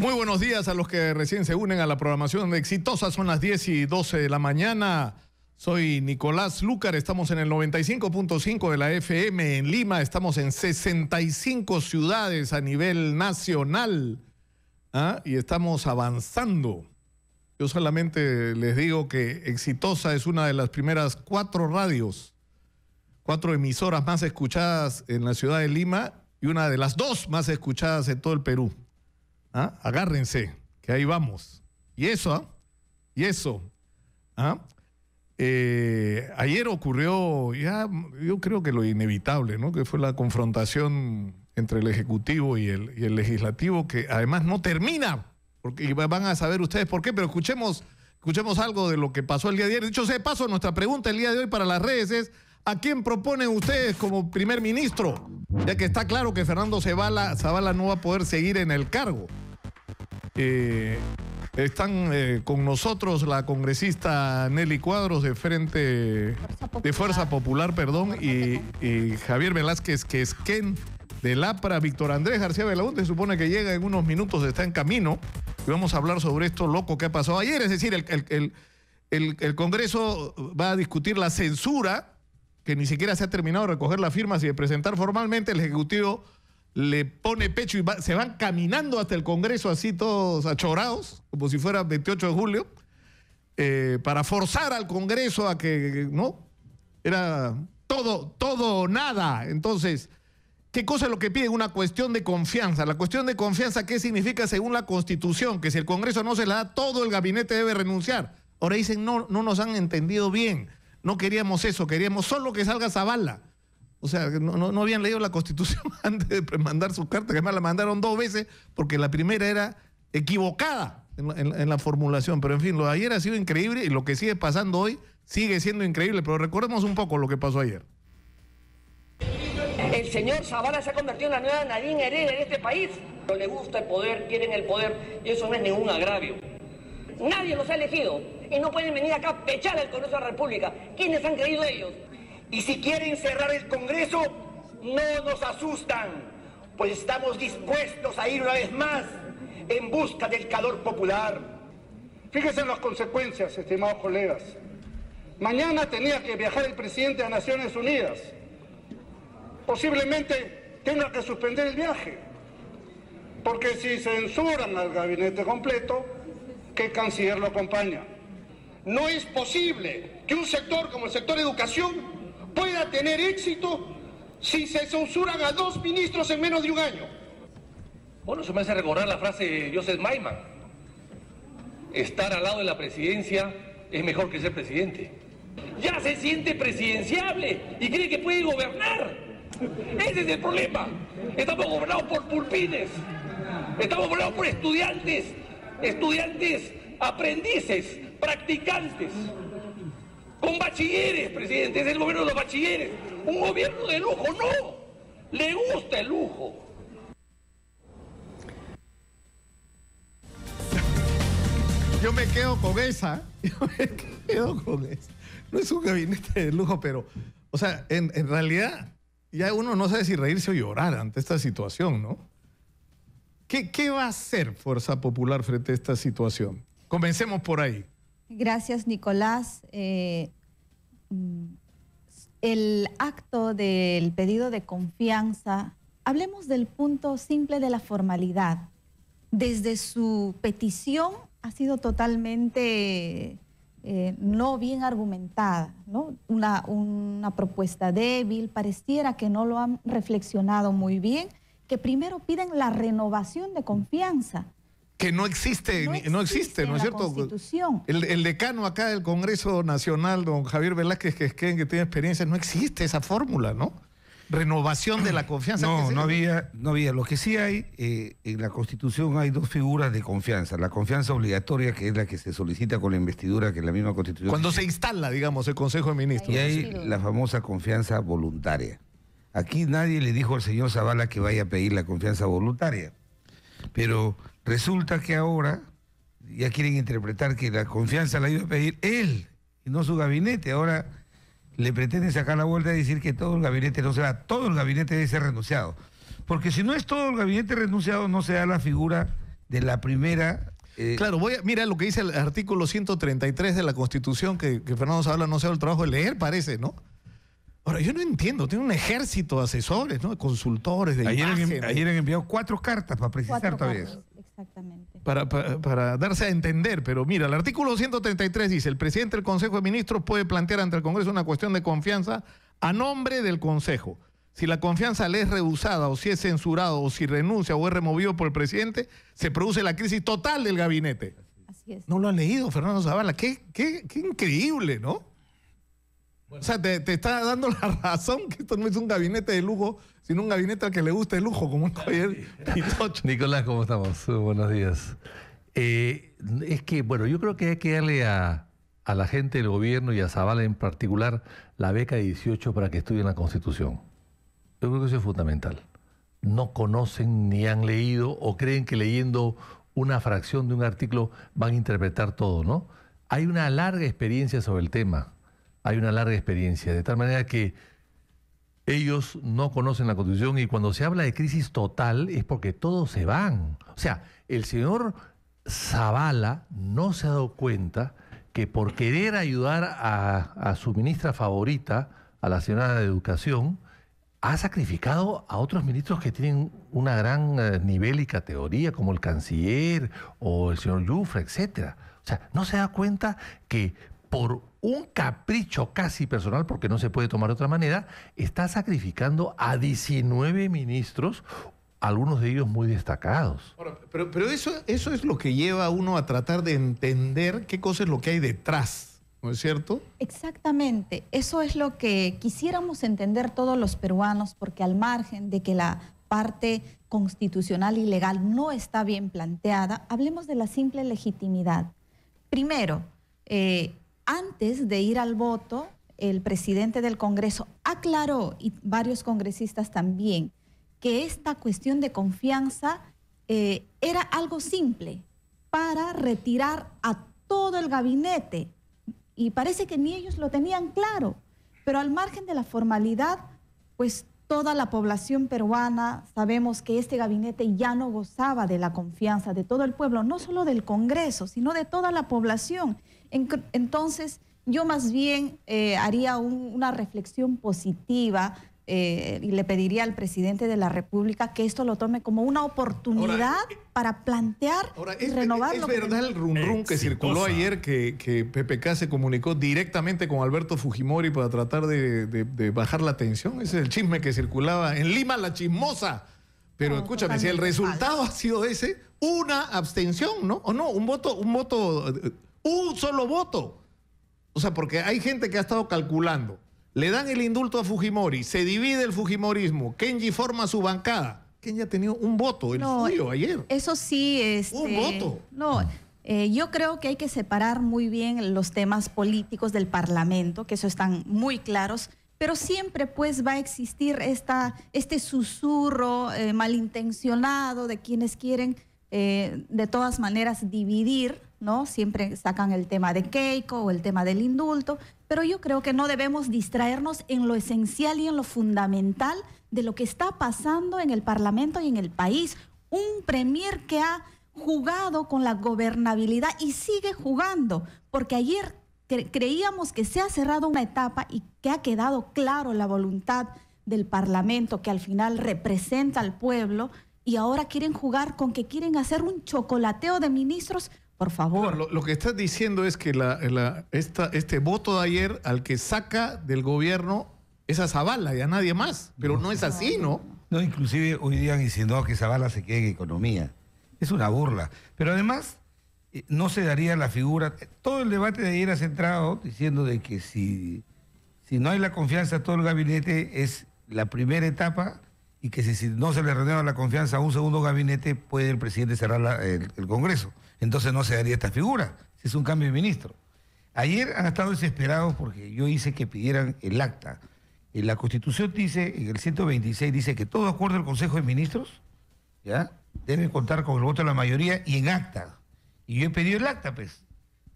Muy buenos días a los que recién se unen a la programación de Exitosa. Son las 10:12 de la mañana. Soy Nicolás Lúcar, estamos en el 95.5 de la FM en Lima, estamos en 65 ciudades a nivel nacional, y estamos avanzando. Yo solamente les digo que Exitosa es una de las primeras 4 emisoras más escuchadas en la ciudad de Lima y una de las 2 más escuchadas en todo el Perú. Agárrense, que ahí vamos. Y eso, ayer ocurrió, yo creo que lo inevitable, ¿no? Que fue la confrontación entre el Ejecutivo y el Legislativo, que además no termina, porque van a saber ustedes por qué, pero escuchemos algo de lo que pasó el día de ayer. Dicho sea de paso, nuestra pregunta el día de hoy para las redes es: ¿a quién proponen ustedes como primer ministro? Ya que está claro que Fernando Zavala no va a poder seguir en el cargo. Están con nosotros la congresista Nelly Cuadros de Fuerza Popular, y Javier Velázquez Quesquén del APRA. Víctor Andrés García Belaúnde se supone que llega en unos minutos, está en camino, y vamos a hablar sobre esto loco que ha pasado ayer. Es decir, el Congreso va a discutir la censura, que ni siquiera se ha terminado de recoger las firmas y de presentar formalmente. El Ejecutivo le pone pecho y se van caminando hasta el Congreso así todos achorados, como si fuera 28 de julio, para forzar al Congreso a que, ¿no? Era todo o nada. Entonces, ¿qué cosa es lo que piden? Una cuestión de confianza. La cuestión de confianza, ¿qué significa según la Constitución? Que si el Congreso no se la da, todo el gabinete debe renunciar. Ahora dicen, no nos han entendido bien. No queríamos eso, queríamos solo que salga Zavala. O sea, no habían leído la Constitución antes de mandar su carta, que además la mandaron 2 veces, porque la primera era equivocada en la formulación. Pero en fin, lo de ayer ha sido increíble y lo que sigue pasando hoy sigue siendo increíble. Pero recordemos un poco lo que pasó ayer. El señor Zavala se ha convertido en la nueva Nadine Heredia en este país. No le gusta el poder, quieren el poder, y eso no es ningún agravio. Nadie los ha elegido y no pueden venir acá a pechar al Congreso de la República. ¿Quiénes han creído ellos? Y si quieren cerrar el Congreso, no nos asustan, pues estamos dispuestos a ir una vez más en busca del calor popular. Fíjense en las consecuencias, estimados colegas. Mañana tenía que viajar el presidente a Naciones Unidas. Posiblemente tenga que suspender el viaje, porque si censuran al gabinete completo, ¿qué canciller lo acompaña? No es posible que un sector como el sector educación pueda tener éxito si se censuran a 2 ministros en menos de un año. Bueno, eso me hace recordar la frase de Joseph Maiman: estar al lado de la presidencia es mejor que ser presidente. Ya se siente presidenciable y cree que puede gobernar. Ese es el problema. Estamos gobernados por pulpines, estamos gobernados por estudiantes, aprendices, practicantes, con bachilleres, presidente. Es el gobierno de los bachilleres. Un gobierno de lujo, no. Le gusta el lujo. Yo me quedo con esa. No es un gabinete de lujo, pero, o sea, en realidad, ya uno no sabe si reírse o llorar ante esta situación, ¿no? ¿Qué va a hacer Fuerza Popular frente a esta situación? Comencemos por ahí. Gracias, Nicolás. El acto del pedido de confianza, hablemos del punto simple de la formalidad. Desde su petición ha sido totalmente no bien argumentada, ¿no? Una propuesta débil, pareciera que no lo han reflexionado muy bien, que primero piden la renovación de confianza. Que no existe, ¿no es cierto? Constitución. El decano acá del Congreso Nacional, don Javier Velázquez Quesquén, que tiene experiencia, no existe esa fórmula, ¿no? Renovación de la confianza. No había. Lo que sí hay, en la Constitución hay 2 figuras de confianza. La confianza obligatoria, que es la que se solicita con la investidura, que es la misma Constitución. Cuando se instala, digamos, el Consejo de Ministros. Y hay la famosa confianza voluntaria. Aquí nadie le dijo al señor Zavala que vaya a pedir la confianza voluntaria. Pero resulta que ahora ya quieren interpretar que la confianza la iba a pedir él y no su gabinete. Ahora le pretenden sacar la vuelta y decir que todo el gabinete no se da. Todo el gabinete debe ser renunciado. Porque si no es todo el gabinete renunciado, no se da la figura de la primera... Claro, mira lo que dice el artículo 133 de la Constitución, que Fernando Zavala no se ha dado el trabajo de leer, parece, ¿no? Ahora, yo no entiendo, tiene un ejército de asesores, ¿no? De consultores, de imagen. Ayer han enviado 4 cartas para precisar todavía eso. Exactamente. Para darse a entender, pero mira, el artículo 133 dice, el presidente del Consejo de Ministros puede plantear ante el Congreso una cuestión de confianza a nombre del Consejo. Si la confianza le es rehusada o si es censurado o si renuncia o es removido por el presidente, se produce la crisis total del gabinete. Así es. No lo han leído, Fernando Zavala. Qué increíble, ¿no? Bueno. O sea, te está dando la razón que esto no es un gabinete de lujo, sino un gabinete al que le gusta el lujo, como dijo ayer Pitocho. Nicolás, ¿cómo estamos? Buenos días. Es que, bueno, yo creo que hay que darle a la gente del gobierno y a Zavala en particular la beca 18 para que estudien la Constitución. Yo creo que eso es fundamental. No conocen ni han leído o creen que leyendo una fracción de un artículo van a interpretar todo, ¿no? Hay una larga experiencia sobre el tema. Hay una larga experiencia. De tal manera que ellos no conocen la Constitución y cuando se habla de crisis total es porque todos se van. O sea, el señor Zavala no se ha dado cuenta que por querer ayudar a su ministra favorita, a la señora de Educación, ha sacrificado a otros ministros que tienen una gran nivel y categoría, como el canciller o el señor Yufra, etcétera. O sea, no se da cuenta que por un capricho casi personal, porque no se puede tomar de otra manera, está sacrificando a 19 ministros, algunos de ellos muy destacados. Ahora, pero eso es lo que lleva a uno a tratar de entender qué cosa es lo que hay detrás. ¿No es cierto? Exactamente. Eso es lo que quisiéramos entender todos los peruanos, porque al margen de que la parte constitucional y legal no está bien planteada, hablemos de la simple legitimidad. Primero, antes de ir al voto, el presidente del Congreso aclaró, y varios congresistas también, que esta cuestión de confianza era algo simple para retirar a todo el gabinete. Y parece que ni ellos lo tenían claro. Pero al margen de la formalidad, pues toda la población peruana sabemos que este gabinete ya no gozaba de la confianza de todo el pueblo, no solo del Congreso, sino de toda la población. Entonces, yo más bien haría una reflexión positiva y le pediría al presidente de la República que esto lo tome como una oportunidad para plantear y renovar lo que... ¿Es verdad el rum que circuló ayer que PPK se comunicó directamente con Alberto Fujimori para tratar de bajar la tensión? Ese es el chisme que circulaba en Lima, la chismosa. Pero no, escúchame, si el resultado ha sido ese, una abstención, ¿no? O no, un solo voto. O sea, porque hay gente que ha estado calculando. Le dan el indulto a Fujimori, se divide el fujimorismo, Kenji forma su bancada. Kenji ha tenido un voto, el suyo, ayer. Eso sí, un voto. No, yo creo que hay que separar muy bien los temas políticos del Parlamento, que eso están muy claros, pero siempre pues va a existir este susurro malintencionado de quienes quieren de todas maneras dividir, ¿no? Siempre sacan el tema de Keiko o el tema del indulto, pero yo creo que no debemos distraernos en lo esencial y en lo fundamental de lo que está pasando en el Parlamento y en el país. Un premier que ha jugado con la gobernabilidad y sigue jugando, porque ayer creíamos que se ha cerrado una etapa y que ha quedado claro la voluntad del Parlamento, que al final representa al pueblo, y ahora quieren jugar con que quieren hacer un chocolateo de ministros. Por favor. Claro, lo que estás diciendo es que este voto de ayer al que saca del gobierno es a Zavala y a nadie más, pero no es así, ¿no? No, inclusive hoy día han insinuado que Zavala se quede en economía. Es una burla. Pero además no se daría la figura. Todo el debate de ayer ha centrado diciendo de que si no hay la confianza a todo el gabinete es la primera etapa y que si no se le renueva la confianza a un segundo gabinete puede el presidente cerrar el Congreso. Entonces no se daría esta figura, si es un cambio de ministro. Ayer han estado desesperados porque yo hice que pidieran el acta. En la Constitución dice, en el 126 dice que todo acuerdo del Consejo de Ministros, ¿ya?, debe contar con el voto de la mayoría y en acta. Y yo he pedido el acta, pues.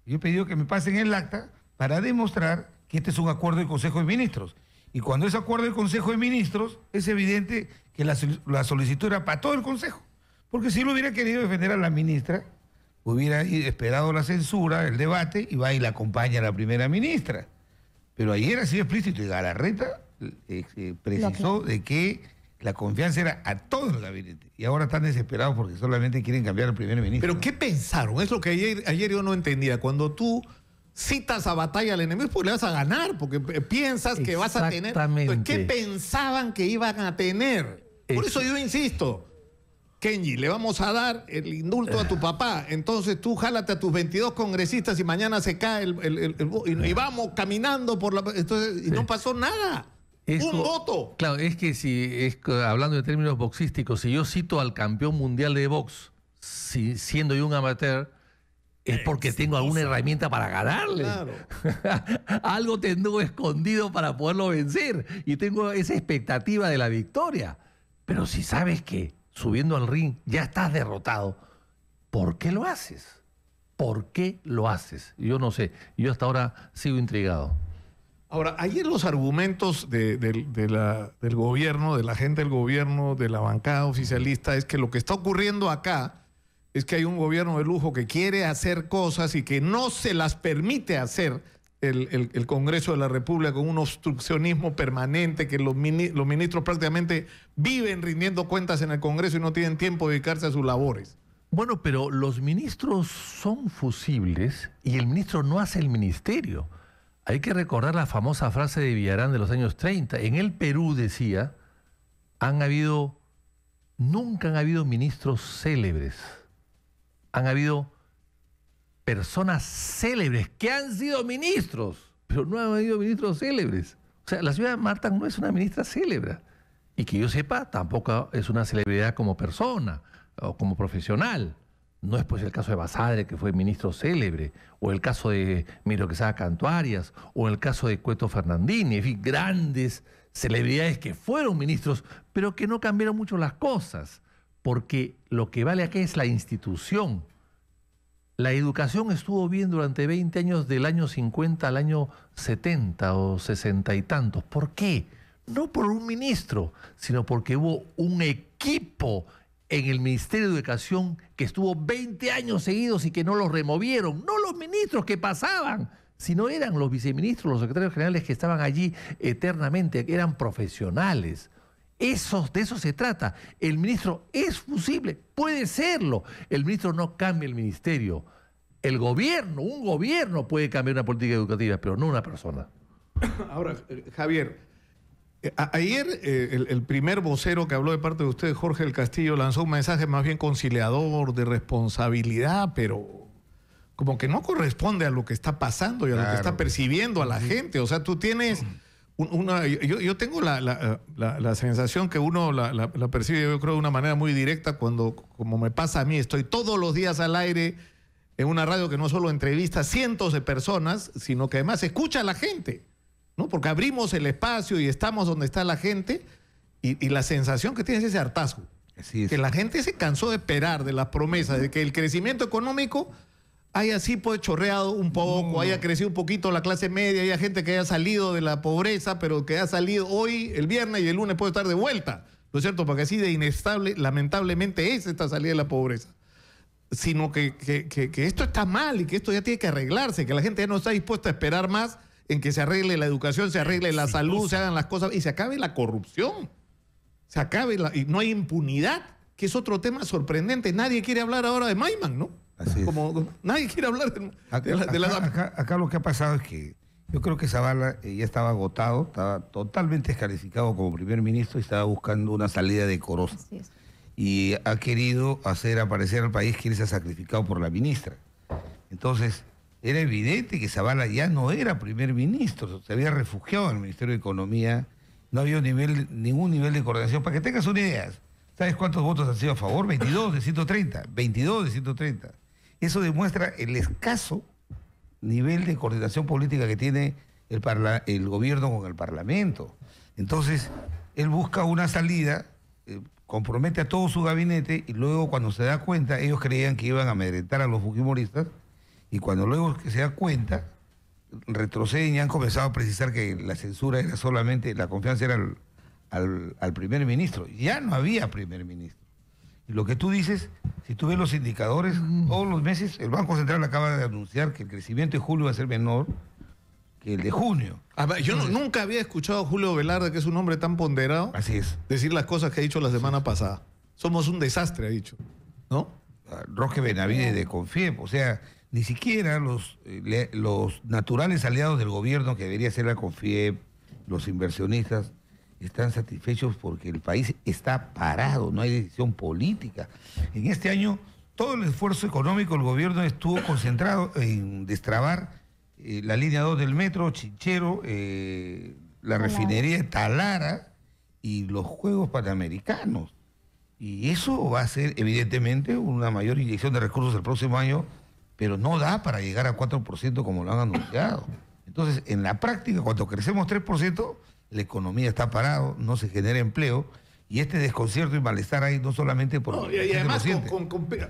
Yo he pedido que me pasen el acta para demostrar que este es un acuerdo del Consejo de Ministros. Y cuando es acuerdo del Consejo de Ministros, es evidente que la solicitud era para todo el Consejo. Porque si lo hubiera querido defender a la ministra, hubiera esperado la censura, el debate, y va y la acompaña a la primera ministra. Pero ayer ha sido explícito y Galarreta precisó de que la confianza era a todo el gabinete. Y ahora están desesperados porque solamente quieren cambiar al primer ministro. ¿Pero qué pensaron? Es lo que ayer yo no entendía. Cuando tú citas a batalla al enemigo, pues le vas a ganar, porque piensas que vas a tener. Entonces, ¿qué pensaban que iban a tener? Por eso yo insisto. Kenji, le vamos a dar el indulto a tu papá, entonces tú jálate a tus 22 congresistas y mañana se cae y vamos caminando por la... Entonces, y no pasó nada. Un voto. Claro, es que hablando de términos boxísticos, si yo cito al campeón mundial de box, siendo yo un amateur, es porque tengo alguna herramienta para ganarle. Claro. Algo tengo escondido para poderlo vencer y tengo esa expectativa de la victoria. Pero si sabes que subiendo al ring ya estás derrotado, ¿por qué lo haces? ¿Por qué lo haces? Yo no sé, yo hasta ahora sigo intrigado. Ahora, ayer los argumentos del gobierno, de la gente del gobierno, de la bancada oficialista, es que lo que está ocurriendo acá es que hay un gobierno de lujo que quiere hacer cosas y que no se las permite hacer el Congreso de la República, con un obstruccionismo permanente, que los ministros prácticamente viven rindiendo cuentas en el Congreso y no tienen tiempo de dedicarse a sus labores. Bueno, pero los ministros son fusibles y el ministro no hace el ministerio. Hay que recordar la famosa frase de Villarán de los años 30. En el Perú, decía, nunca han habido ministros célebres. Han habido personas célebres que han sido ministros, pero no han habido ministros célebres. O sea, la señora Marta no es una ministra célebre. Y que yo sepa, tampoco es una celebridad como persona o como profesional. No es pues el caso de Basadre, que fue ministro célebre, o el caso de Miro Quesada Cantuarias, o el caso de Cueto Fernandini, en fin, grandes celebridades que fueron ministros, pero que no cambiaron mucho las cosas, porque lo que vale aquí es la institución. La educación estuvo bien durante 20 años, del año 50 al año 70 o 60 y tantos. ¿Por qué? No por un ministro, sino porque hubo un equipo en el Ministerio de Educación que estuvo 20 años seguidos y que no los removieron. No los ministros que pasaban, sino eran los viceministros, los secretarios generales que estaban allí eternamente, que eran profesionales. De eso se trata. El ministro es fusible, puede serlo. El ministro no cambia el ministerio. El gobierno, un gobierno puede cambiar una política educativa, pero no una persona. Ahora, Javier, ayer el primer vocero que habló de parte de usted, Jorge del Castillo, lanzó un mensaje más bien conciliador, de responsabilidad, pero como que no corresponde a lo que está pasando y a lo que está percibiendo a la gente. O sea, tú tienes... Yo tengo la sensación que uno la percibe, yo creo, de una manera muy directa cuando, como me pasa a mí, estoy todos los días al aire en una radio que no solo entrevista cientos de personas, sino que además escucha a la gente, ¿no? Porque abrimos el espacio y estamos donde está la gente y la sensación que tienes es ese hartazgo. Así es. Que la gente se cansó de esperar de las promesas, de que el crecimiento económico haya así pues chorreado un poco, haya crecido un poquito la clase media, haya gente que haya salido de la pobreza, pero que ha salido hoy, el viernes y el lunes puede estar de vuelta, ¿no es cierto? Porque así de inestable, lamentablemente, es esta salida de la pobreza. Sino que esto está mal y que esto ya tiene que arreglarse, que la gente ya no está dispuesta a esperar más en que se arregle la educación, se arregle la salud, se hagan las cosas y se acabe la corrupción, se acabe y no hay impunidad, que es otro tema sorprendente. Nadie quiere hablar ahora de Maiman, ¿no? Así es. Como nadie quiere hablar acá lo que ha pasado es que yo creo que Zavala ya estaba agotado, estaba totalmente descalificado como primer ministro y estaba buscando una salida decorosa. Así es. Y ha querido hacer aparecer al país que él se ha sacrificado por la ministra. Entonces, era evidente que Zavala ya no era primer ministro, se había refugiado en el Ministerio de Economía, no había ningún nivel de coordinación. Para que tengas una idea, ¿sabes cuántos votos han sido a favor? 22 de 130. 22 de 130. Eso demuestra el escaso nivel de coordinación política que tiene el gobierno con el Parlamento. Entonces, él busca una salida, compromete a todo su gabinete y luego cuando se da cuenta, ellos creían que iban a amedrentar a los fujimoristas y cuando luego que se da cuenta, retroceden y han comenzado a precisar que la censura era solamente, la confianza era al primer ministro. Ya no había primer ministro. Y lo que tú dices, si tú ves los indicadores, todos los meses el Banco Central acaba de anunciar que el crecimiento de julio va a ser menor que el de junio. Yo nunca había escuchado a Julio Velarde, que es un hombre tan ponderado, Así es. decir las cosas que ha dicho la semana pasada. Somos un desastre, ha dicho, ¿no? Roque Benavides de Confiep, o sea, ni siquiera los naturales aliados del gobierno, que debería ser la Confiep, los inversionistas, están satisfechos porque el país está parado, no hay decisión política. En este año, todo el esfuerzo económico del gobierno estuvo concentrado en destrabar la línea 2 del metro, Chinchero, la refinería de Talara y los Juegos Panamericanos. Y eso va a ser, evidentemente, una mayor inyección de recursos el próximo año, pero no da para llegar a 4% como lo han anunciado. Entonces, en la práctica, cuando crecemos 3%, la economía está parada, no se genera empleo, y este desconcierto y malestar hay no solamente por... No, y además,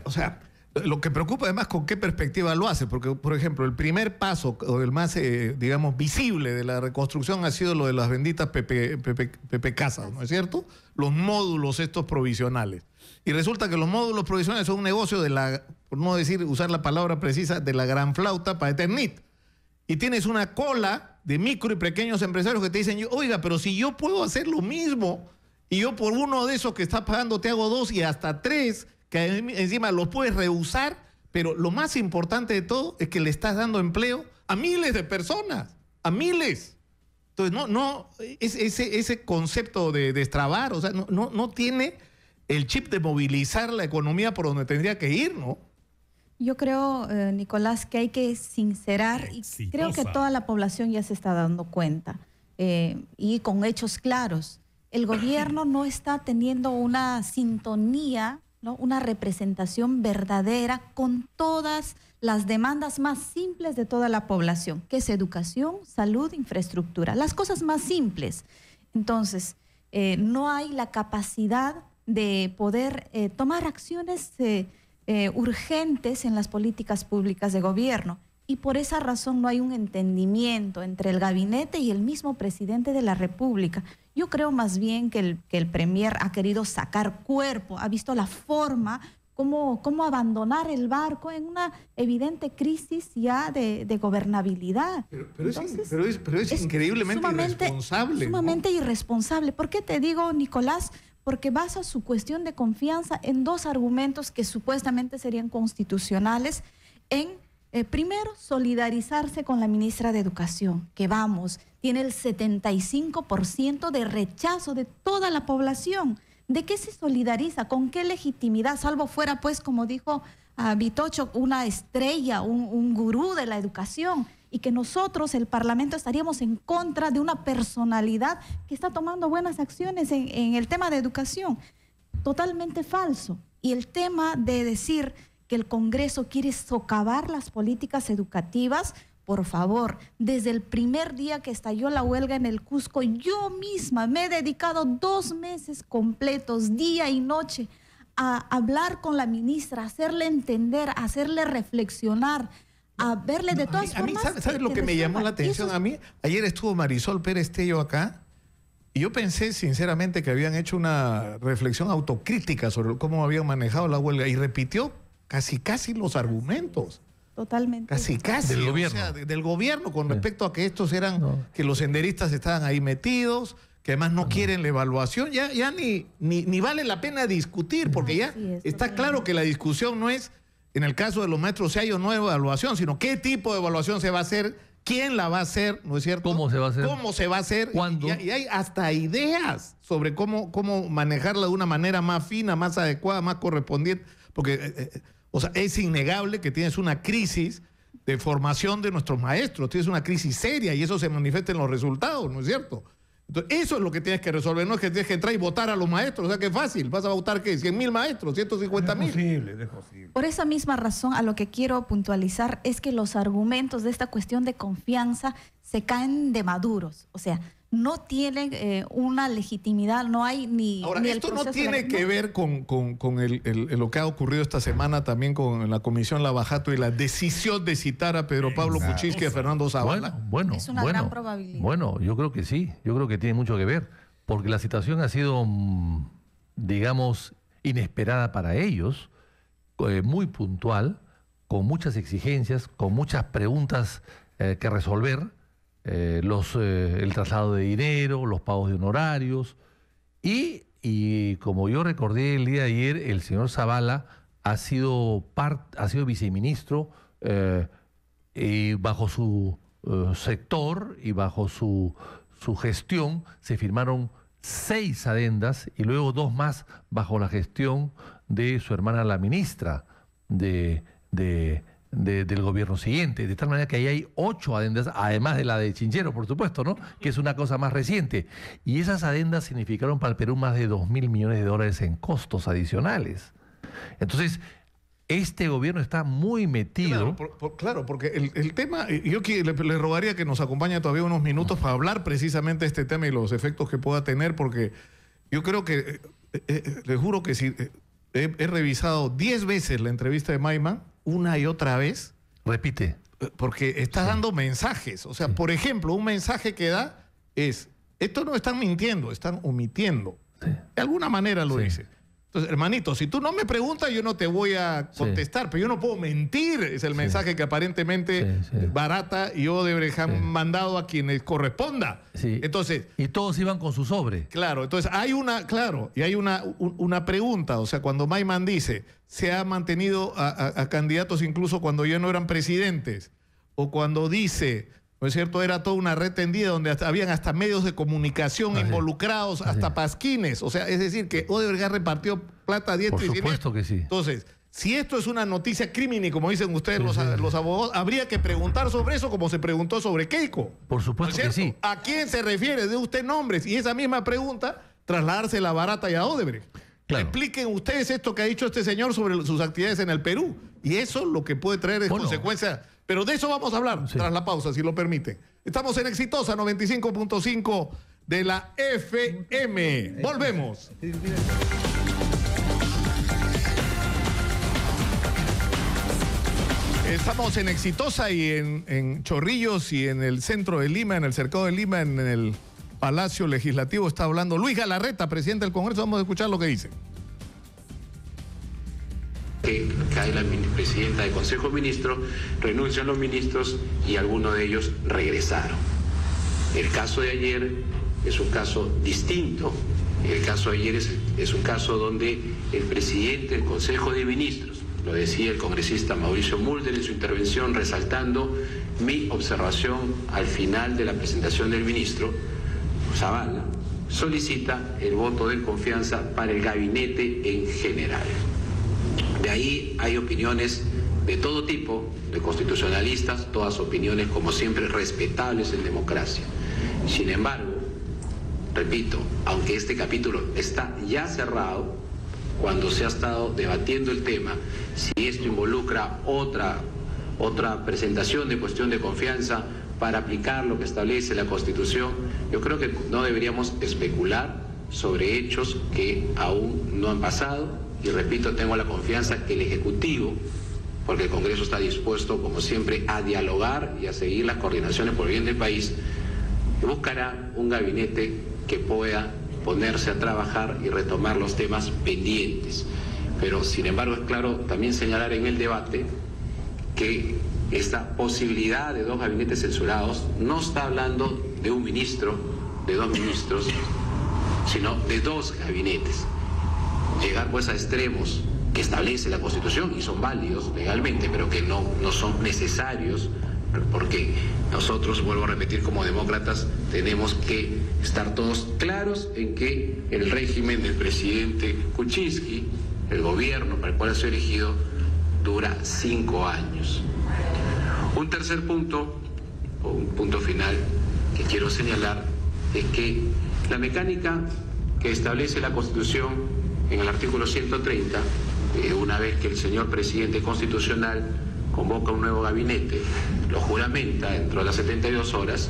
o sea, lo que preocupa además con qué perspectiva lo hace, porque, por ejemplo, el primer paso, o el más, digamos, visible de la reconstrucción ha sido lo de las benditas PP Casas, ¿no es cierto? Los módulos estos provisionales. Y resulta que los módulos provisionales son un negocio de la, por no decir, usar la palabra precisa, de la gran flauta para Eternit. Y tienes una cola de micro y pequeños empresarios que te dicen, oiga, pero si yo puedo hacer lo mismo y yo por uno de esos que está pagando te hago 2 y hasta 3, que encima los puedes rehusar, pero lo más importante de todo es que le estás dando empleo a miles de personas, a miles. Entonces, ese concepto de destrabar, o sea, no tiene el chip de movilizar la economía por donde tendría que ir, ¿no? Yo creo, Nicolás, que hay que sincerar, y creo que toda la población ya se está dando cuenta, y con hechos claros. El gobierno no está teniendo una sintonía, ¿no? Una representación verdadera con todas las demandas más simples de toda la población, que es educación, salud, infraestructura, las cosas más simples. Entonces, no hay la capacidad de poder tomar acciones urgentes en las políticas públicas de gobierno, y por esa razón no hay un entendimiento entre el gabinete y el mismo presidente de la República. Yo creo más bien que el premier ha querido sacar cuerpo, ha visto la forma cómo abandonar el barco en una evidente crisis ya de gobernabilidad. Pero es increíblemente irresponsable. Sumamente irresponsable. ¿Por qué te digo, Nicolás? Porque basa su cuestión de confianza en 2 argumentos que supuestamente serían constitucionales. Primero, solidarizarse con la ministra de Educación, que tiene el 75% de rechazo de toda la población. ¿De qué se solidariza? ¿Con qué legitimidad? Salvo fuera, pues, como dijo Vitocho, una estrella, un gurú de la educación, y que nosotros, el Parlamento, estaríamos en contra de una personalidad que está tomando buenas acciones en el tema de educación. Totalmente falso. Y el tema de decir que el Congreso quiere socavar las políticas educativas, por favor, desde el primer día que estalló la huelga en el Cusco, yo misma me he dedicado 2 meses completos, día y noche, a hablar con la ministra, a hacerle entender, a hacerle reflexionar, a verle de todas formas. ¿Sabes lo que me llamó la atención a mí? Ayer estuvo Marisol Pérez Tello acá, y yo pensé sinceramente que habían hecho una reflexión autocrítica sobre cómo habían manejado la huelga, y repitió casi los argumentos. Totalmente. Casi. Del gobierno. O sea, del gobierno con respecto a que estos eran, que los senderistas estaban ahí metidos, que además no quieren la evaluación. Ya ni vale la pena discutir, porque ya está claro que la discusión no es, en el caso de los maestros, si hay o no evaluación, sino qué tipo de evaluación se va a hacer, quién la va a hacer, ¿no es cierto? ¿Cómo se va a hacer? ¿Cómo se va a hacer? ¿Cuándo? Y hay hasta ideas sobre cómo manejarla de una manera más fina, más adecuada, más correspondiente, porque... o sea, es innegable que tienes una crisis de formación de nuestros maestros, tienes una crisis seria, y eso se manifiesta en los resultados, ¿no es cierto? Entonces, eso es lo que tienes que resolver, no es que tienes que entrar y votar a los maestros, o sea, que es fácil, vas a votar, ¿qué? 100.000 maestros, 150.000. Es posible. Por esa misma razón, a lo que quiero puntualizar es que los argumentos de esta cuestión de confianza se caen de maduros, o sea, no tienen una legitimidad, no hay ni... Ahora, ni esto no tiene que ver con lo que ha ocurrido esta semana también con la Comisión Lavajato y la decisión de citar a Pedro Pablo Kuczynski y a Fernando Zavala. Bueno, es una gran probabilidad. Bueno, yo creo que sí, yo creo que tiene mucho que ver, porque la situación ha sido, digamos, inesperada para ellos, muy puntual, con muchas exigencias, con muchas preguntas que resolver, el traslado de dinero, los pagos de honorarios, y como yo recordé el día de ayer, el señor Zavala ha sido viceministro y bajo su sector y bajo su gestión se firmaron 6 adendas y luego 2 más bajo la gestión de su hermana la ministra del gobierno siguiente, de tal manera que ahí hay 8 adendas, además de la de Chinchero, por supuesto, ¿no? Que es una cosa más reciente. Y esas adendas significaron para el Perú más de 2.000 millones de dólares en costos adicionales. Entonces, este gobierno está muy metido. Claro, porque el tema, yo le rogaría que nos acompañe todavía unos minutos para hablar precisamente de este tema y los efectos que pueda tener, porque yo creo que, le juro que si he revisado 10 veces la entrevista de Maiman, una y otra vez. Repite. Porque está dando mensajes. O sea, por ejemplo, un mensaje que da es, esto no están mintiendo, están omitiendo. De alguna manera lo dice. Entonces, hermanito, si tú no me preguntas, yo no te voy a contestar, pero yo no puedo mentir, es el mensaje que aparentemente Barata y Odebrecht han mandado a quienes corresponda. Entonces, y todos iban con su sobre. Claro, entonces hay una pregunta, o sea, cuando Maiman dice, se ha mantenido a candidatos incluso cuando ya no eran presidentes, o cuando dice, ¿no es cierto?, era toda una red tendida donde habían hasta medios de comunicación involucrados, hasta pasquines. O sea, es decir, que Odebrecht repartió plata a diestra y siniestra. Por supuesto que sí. Entonces, si esto es una noticia criminal, como dicen ustedes los abogados, habría que preguntar sobre eso como se preguntó sobre Keiko. Por supuesto que sí. ¿A quién se refiere? De usted nombres. Y esa misma pregunta, trasladársela a Barata y a Odebrecht. Claro. Expliquen ustedes esto que ha dicho este señor sobre sus actividades en el Perú. Y eso lo que puede traer es consecuencias. Pero de eso vamos a hablar tras la pausa, si lo permiten. Estamos en Exitosa 95.5 de la FM. Volvemos. Estamos en Exitosa y en Chorrillos y en el centro de Lima, en el cercado de Lima, en el Palacio Legislativo. Está hablando Luis Galarreta, presidente del Congreso. Vamos a escuchar lo que dice. Que cae la presidenta del Consejo de Ministros, renuncian los ministros y algunos de ellos regresaron. El caso de ayer es un caso distinto. El caso de ayer es un caso donde el presidente del Consejo de Ministros, lo decía el congresista Mauricio Mulder en su intervención, resaltando mi observación al final de la presentación del ministro Zavala, solicita el voto de confianza para el gabinete en general. De ahí hay opiniones de todo tipo, de constitucionalistas, todas opiniones como siempre respetables en democracia. Sin embargo, repito, aunque este capítulo está ya cerrado, cuando se ha estado debatiendo el tema, si esto involucra otra presentación de cuestión de confianza para aplicar lo que establece la Constitución, yo creo que no deberíamos especular sobre hechos que aún no han pasado. Y repito, tengo la confianza que el Ejecutivo, porque el Congreso está dispuesto, como siempre, a dialogar y a seguir las coordinaciones por el bien del país, buscará un gabinete que pueda ponerse a trabajar y retomar los temas pendientes. Pero, sin embargo, es claro también señalar en el debate que esta posibilidad de 2 gabinetes censurados no está hablando de un ministro, de 2 ministros, sino de 2 gabinetes. Llegar pues a extremos que establece la Constitución y son válidos legalmente, pero que no son necesarios, porque nosotros, vuelvo a repetir, como demócratas tenemos que estar todos claros en que el régimen del presidente Kuczynski, el gobierno para el cual ha sido elegido, dura 5 años. Un tercer punto, o un punto final que quiero señalar, es que la mecánica que establece la Constitución en el artículo 130, una vez que el señor presidente constitucional convoca un nuevo gabinete, lo juramenta dentro de las 72 horas,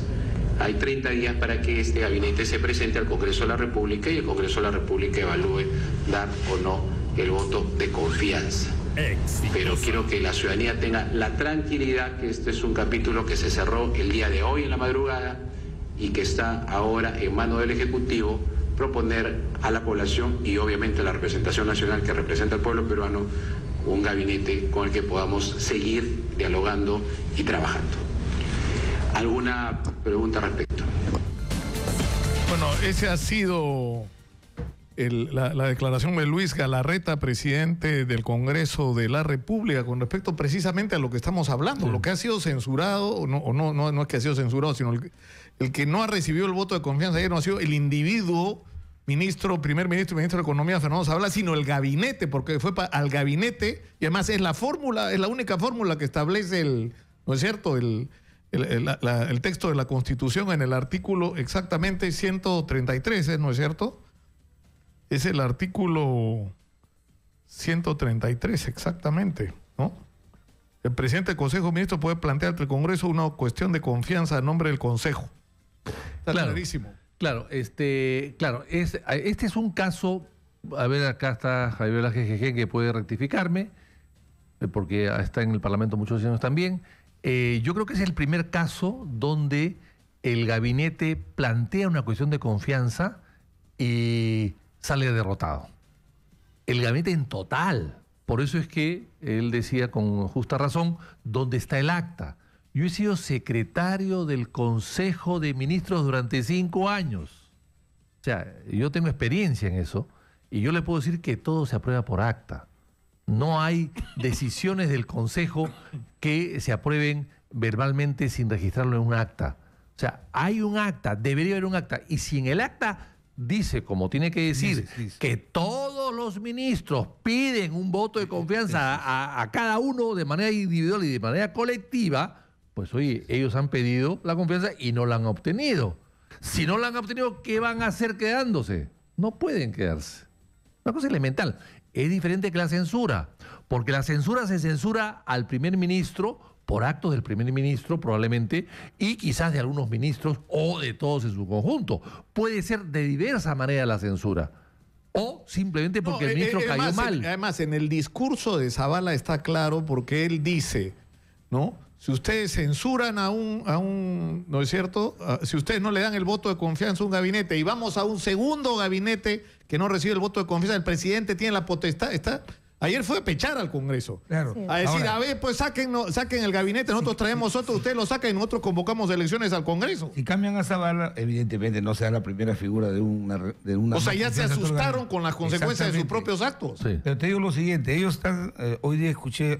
hay 30 días para que este gabinete se presente al Congreso de la República y el Congreso de la República evalúe dar o no el voto de confianza. Pero quiero que la ciudadanía tenga la tranquilidad que este es un capítulo que se cerró el día de hoy en la madrugada y que está ahora en manos del Ejecutivo proponer a la población y obviamente a la representación nacional que representa al pueblo peruano un gabinete con el que podamos seguir dialogando y trabajando. ¿Alguna pregunta al respecto? Bueno, ese ha sido la declaración de Luis Galarreta, presidente del Congreso de la República, con respecto precisamente a lo que estamos hablando, sí. Lo que ha sido censurado, no es que ha sido censurado, sino el que no ha recibido el voto de confianza ayer no ha sido el individuo, primer ministro y ministro de Economía, Fernando Zavala, sino el gabinete, porque fue al gabinete, y además es la única fórmula que establece ¿no es cierto?, el texto de la Constitución en el artículo exactamente 133, ¿no es cierto? Es el artículo 133 exactamente, ¿no? El presidente del Consejo de Ministros puede plantear ante el Congreso una cuestión de confianza a nombre del Consejo. Está clarísimo. Claro, este es un caso, a ver, acá está Javier Velázquez Jeje, que puede rectificarme, porque está en el Parlamento muchos años también. Yo creo que es el primer caso donde el gabinete plantea una cuestión de confianza y sale derrotado. El gabinete en total. Por eso es que él decía con justa razón, ¿dónde está el acta? Yo he sido secretario del Consejo de Ministros durante 5 años. O sea, yo tengo experiencia en eso y yo le puedo decir que todo se aprueba por acta. No hay decisiones del Consejo que se aprueben verbalmente sin registrarlo en un acta. O sea, hay un acta, debería haber un acta. Y si en el acta dice, como tiene que decir, que todos los ministros piden un voto de confianza a cada uno de manera individual y de manera colectiva, pues oye, ellos han pedido la confianza y no la han obtenido. Si no la han obtenido, ¿qué van a hacer quedándose? No pueden quedarse. Una cosa elemental. Es diferente que la censura, porque la censura se censura al primer ministro por actos del primer ministro probablemente y quizás de algunos ministros o de todos en su conjunto. Puede ser de diversa manera la censura o simplemente porque el ministro cayó mal. Además, en el discurso de Zavala está claro porque él dice, ¿no? Si ustedes censuran a un ¿no es cierto? Si ustedes no le dan el voto de confianza a un gabinete y vamos a un segundo gabinete que no recibe el voto de confianza, el presidente tiene la potestad, ayer fue a pechar al Congreso. Claro. Sí. A decir, ahora, a ver, pues saquen el gabinete, nosotros traemos otro, ustedes lo sacan y nosotros convocamos elecciones al Congreso. Si cambian a Zavala, evidentemente no será la primera figura de una o sea, ya se asustaron con las consecuencias de sus propios actos. Sí. Pero te digo lo siguiente, ellos están, hoy día escuché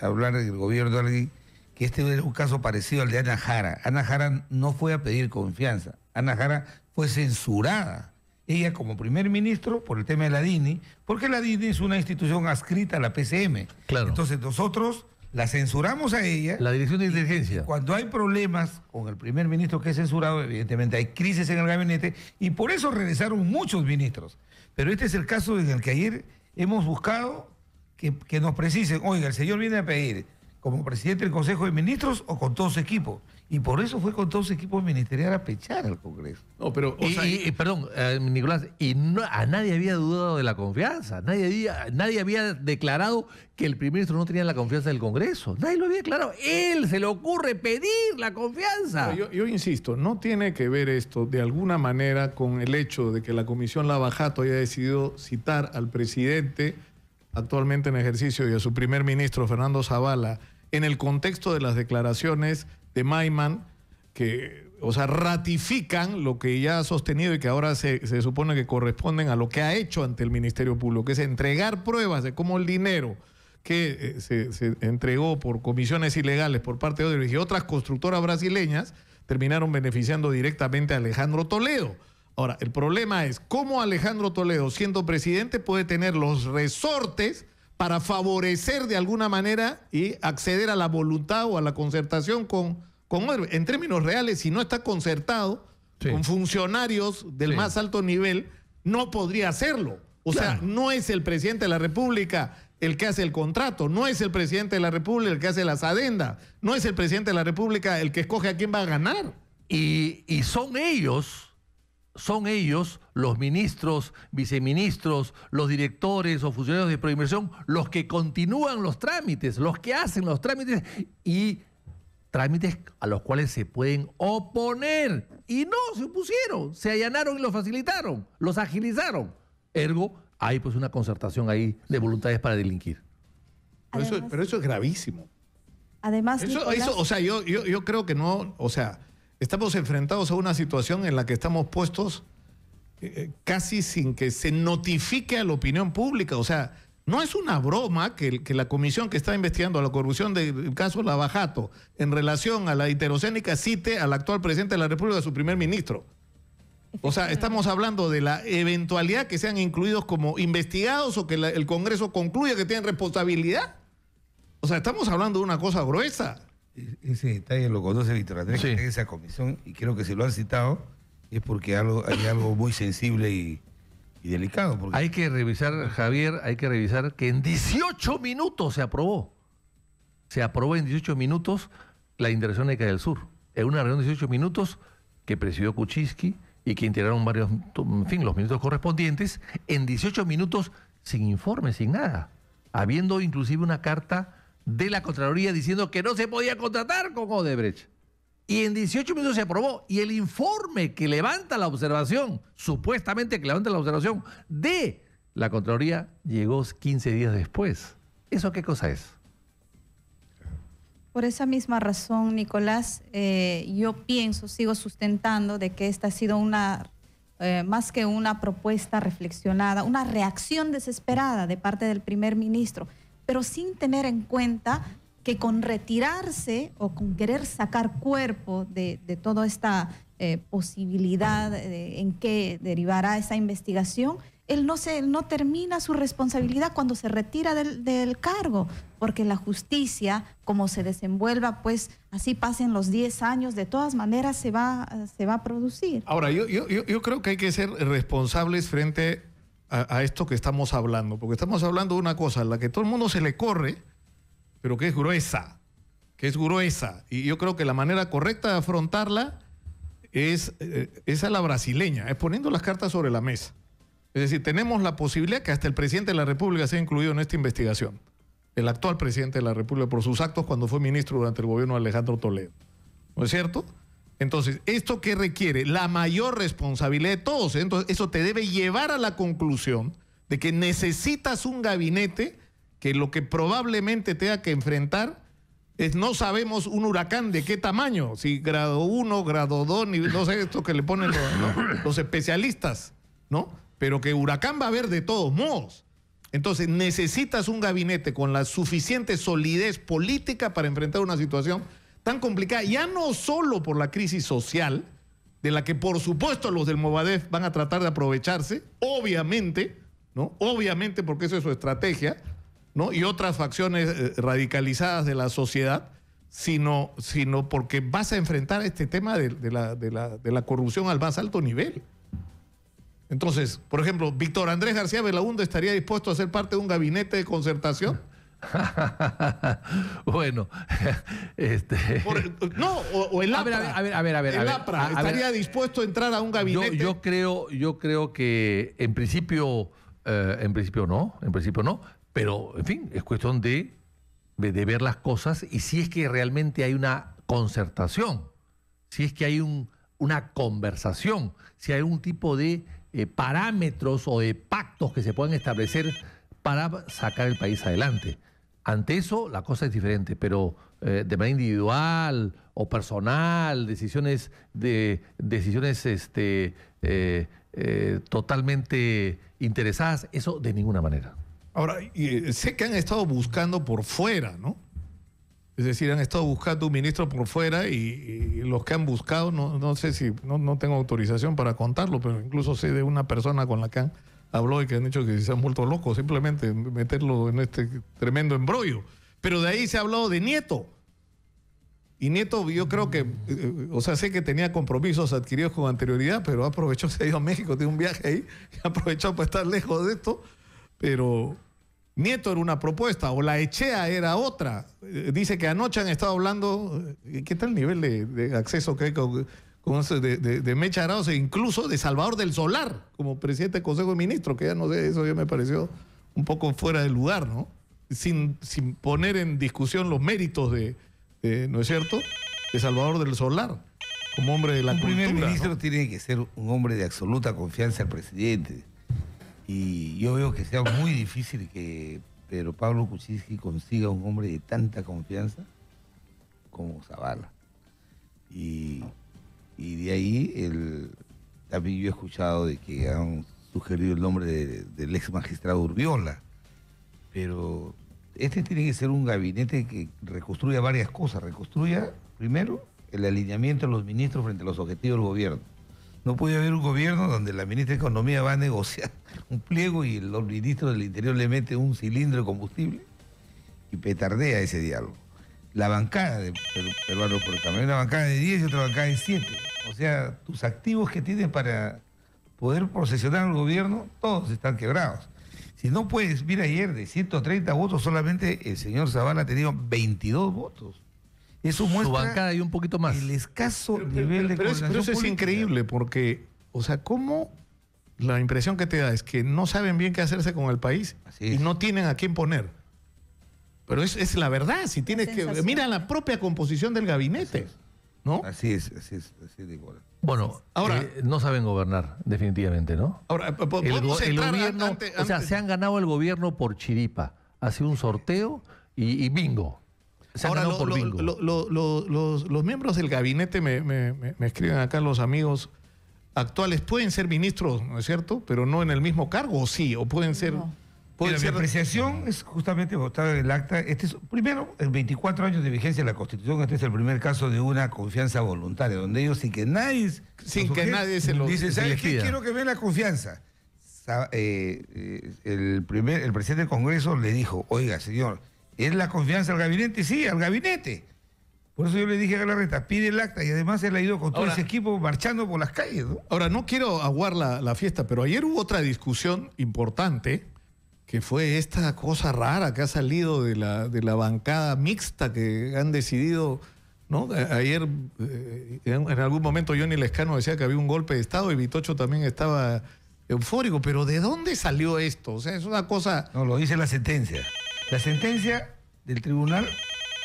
hablar del gobierno de alguien que este era un caso parecido al de Ana Jara. Ana Jara no fue a pedir confianza. Ana Jara fue censurada. Ella como primer ministro por el tema de la DINI, porque la DINI es una institución adscrita a la PCM. Claro. Entonces nosotros la censuramos a ella. La Dirección de Inteligencia. Cuando hay problemas con el primer ministro que es censurado, evidentemente hay crisis en el gabinete y por eso regresaron muchos ministros. Pero este es el caso en el que ayer hemos buscado que nos precisen, oiga, el señor viene a pedir como presidente del Consejo de Ministros o con todo su equipo. Y por eso fue con todo su equipo ministerial a pechar al Congreso. No, pero, perdón, Nicolás, a nadie había dudado de la confianza. Nadie había declarado que el primer ministro no tenía la confianza del Congreso. Nadie lo había declarado. Él se le ocurre pedir la confianza. No, yo insisto, no tiene que ver esto de alguna manera con el hecho de que la Comisión Lavajato haya decidido citar al presidente actualmente en ejercicio y a su primer ministro, Fernando Zavala, en el contexto de las declaraciones de Maiman, que, o sea, ratifican lo que ya ha sostenido y que ahora se supone que corresponden a lo que ha hecho ante el Ministerio Público, que es entregar pruebas de cómo el dinero que se entregó por comisiones ilegales por parte de Odebrecht y otras constructoras brasileñas terminaron beneficiando directamente a Alejandro Toledo. Ahora, el problema es cómo Alejandro Toledo, siendo presidente, puede tener los resortes para favorecer de alguna manera y acceder a la voluntad o a la concertación con Odebrecht. En términos reales, si no está concertado con funcionarios del más alto nivel, no podría hacerlo. O sea, no es el presidente de la República el que hace el contrato, no es el presidente de la República el que hace las adendas, no es el presidente de la República el que escoge a quién va a ganar. Y son ellos los ministros, viceministros, los directores o funcionarios de Proinversión, los que continúan los trámites, los que hacen los trámites y trámites a los cuales se pueden oponer. Y no se opusieron, se allanaron y los facilitaron, los agilizaron. Ergo, hay pues una concertación ahí de voluntades para delinquir. Pero eso es gravísimo. Además, o sea, yo creo que no, o sea, estamos enfrentados a una situación en la que estamos puestos casi sin que se notifique a la opinión pública. O sea, no es una broma que la comisión que está investigando la corrupción del caso Lavajato en relación a la heterocénica cite al actual presidente de la República, a su primer ministro. O sea, estamos hablando de la eventualidad que sean incluidos como investigados o que el Congreso concluya que tienen responsabilidad. O sea, estamos hablando de una cosa gruesa. Ese detalle lo conoce Víctor Andrés, que tiene esa comisión, y creo que si lo han citado es porque hay algo muy sensible y delicado. Porque... Hay que revisar, Javier, que en 18 minutos se aprobó. Se aprobó en 18 minutos la integración de del Sur. En una reunión de 18 minutos que presidió Kuczynski y que integraron varios, en fin, los ministros correspondientes, en 18 minutos sin informe, sin nada. Habiendo inclusive una carta de la Contraloría diciendo que no se podía contratar con Odebrecht. Y en 18 minutos se aprobó. Y el informe que levanta la observación, supuestamente que levanta la observación de la Contraloría, llegó 15 días después. ¿Eso qué cosa es? Por esa misma razón, Nicolás, yo sigo sustentando de que esta ha sido más que una propuesta reflexionada, una reacción desesperada de parte del primer ministro, pero sin tener en cuenta que con retirarse o con querer sacar cuerpo de toda esta posibilidad en que derivará esa investigación, él no termina su responsabilidad cuando se retira del cargo, porque la justicia, como se desenvuelva, pues así pasen los 10 años, de todas maneras se va a producir. Ahora, yo creo que hay que ser responsables frente a esto que estamos hablando, porque estamos hablando de una cosa a la que todo el mundo se le corre, pero que es gruesa, y yo creo que la manera correcta de afrontarla es a la brasileña, es poniendo las cartas sobre la mesa. Es decir, tenemos la posibilidad que hasta el presidente de la República sea incluido en esta investigación, el actual presidente de la República, por sus actos cuando fue ministro durante el gobierno de Alejandro Toledo. ¿No es cierto? Entonces, ¿esto qué requiere? La mayor responsabilidad de todos. Entonces, eso te debe llevar a la conclusión de que necesitas un gabinete que lo que probablemente tenga que enfrentar es, no sabemos un huracán de qué tamaño, si grado 1, grado 2, no sé, esto que le ponen los especialistas, ¿no? Pero que huracán va a haber de todos modos. Entonces necesitas un gabinete con la suficiente solidez política para enfrentar una situación tan complicada, ya no solo por la crisis social, de la que por supuesto los del Movadef van a tratar de aprovecharse, obviamente, ¿no? Obviamente, porque esa es su estrategia, ¿no? Y otras facciones radicalizadas de la sociedad, sino porque vas a enfrentar este tema de la corrupción al más alto nivel. Entonces, por ejemplo, Víctor Andrés García Belaúnde estaría dispuesto a ser parte de un gabinete de concertación. Bueno, o el APRA. A ver. El APRA estaría dispuesto a entrar a un gabinete. Yo creo que en principio no, pero en fin, es cuestión de ver las cosas y si es que realmente hay una concertación, si es que hay una conversación, si hay un tipo de parámetros o de pactos que se puedan establecer para sacar el país adelante. Ante eso la cosa es diferente, pero de manera individual o personal, decisiones totalmente interesadas, eso de ninguna manera. Ahora, sé que han estado buscando por fuera, ¿no? Es decir, han estado buscando un ministro por fuera y los que han buscado, no sé si, no tengo autorización para contarlo, pero incluso sé de una persona con la que han hablado y que han dicho que se han vuelto locos, simplemente meterlo en este tremendo embrollo. Pero de ahí se ha hablado de Nieto. Y Nieto, yo creo que, sé que tenía compromisos adquiridos con anterioridad, pero aprovechó, se ha ido a México, tiene un viaje ahí, y aprovechó para estar lejos de esto, pero Nieto era una propuesta, o la Echea era otra. Dice que anoche han estado hablando, ¿qué tal el nivel de acceso que hay de Mecha Arauz e incluso de Salvador del Solar como presidente del Consejo de Ministros, que ya no sé, eso ya me pareció un poco fuera de lugar, ¿no? Sin poner en discusión los méritos ¿no es cierto?, de Salvador del Solar, como hombre de la cultura. Un primer ministro, ¿no? tiene que ser un hombre de absoluta confianza al presidente. Y yo veo que sea muy difícil que Pedro Pablo Kuczynski consiga un hombre de tanta confianza como Zavala. Y de ahí también yo he escuchado de que han sugerido el nombre del ex magistrado Urbiola. Pero este tiene que ser un gabinete que reconstruya varias cosas. Reconstruya, primero, el alineamiento de los ministros frente a los objetivos del gobierno. No puede haber un gobierno donde la ministra de Economía va a negociar un pliego y los ministros del Interior le meten un cilindro de combustible y petardea ese diálogo. La bancada de peruano por también una bancada de 10 y otra bancada de 7. O sea, tus activos que tienes para poder procesionar al gobierno, todos están quebrados. Si no puedes, mira, ayer de 130 votos, solamente el señor Zavala ha tenido 22 votos. Eso muestra su bancada y un poquito más. El escaso nivel de coordinación pero eso es política. increíble porque, o sea, ¿cómo la impresión que te da es que no saben bien qué hacerse con el país y no tienen a quién poner? Pero es la verdad, si tienes que... Mira la propia composición del gabinete, ¿no? Así es Nicolás. Bueno, ahora no saben gobernar, definitivamente, ¿no? Ahora, el entrar gobierno, antes. O sea, se han ganado el gobierno por chiripa. Ha sido un sorteo y bingo. Se han ganado por bingo. Los miembros del gabinete, me escriben acá los amigos actuales, pueden ser ministros, ¿no es cierto? Pero no en el mismo cargo, ¿o sí? ¿O pueden ser...? No. Mi apreciación es justamente votar el acta. Primero, en 24 años de vigencia de la Constitución, este es el primer caso de una confianza voluntaria, donde ellos sin que nadie se lo dicen, ¿sabes qué? pida. Quiero que me la confianza. El presidente del Congreso le dijo, oiga, señor, ¿es la confianza al gabinete? Sí, al gabinete. Por eso yo le dije a Galarreta, pide el acta, y además él ha ido con todo ese equipo marchando por las calles, ¿no? Ahora, no quiero aguar la fiesta, pero ayer hubo otra discusión importante, que fue esta cosa rara que ha salido de la bancada mixta que han decidido, ¿no? Ayer, en algún momento, Johnny Lescano decía que había un golpe de Estado y Vitocho también estaba eufórico, pero ¿de dónde salió esto? O sea, es una cosa... No, lo dice la sentencia. La sentencia del tribunal,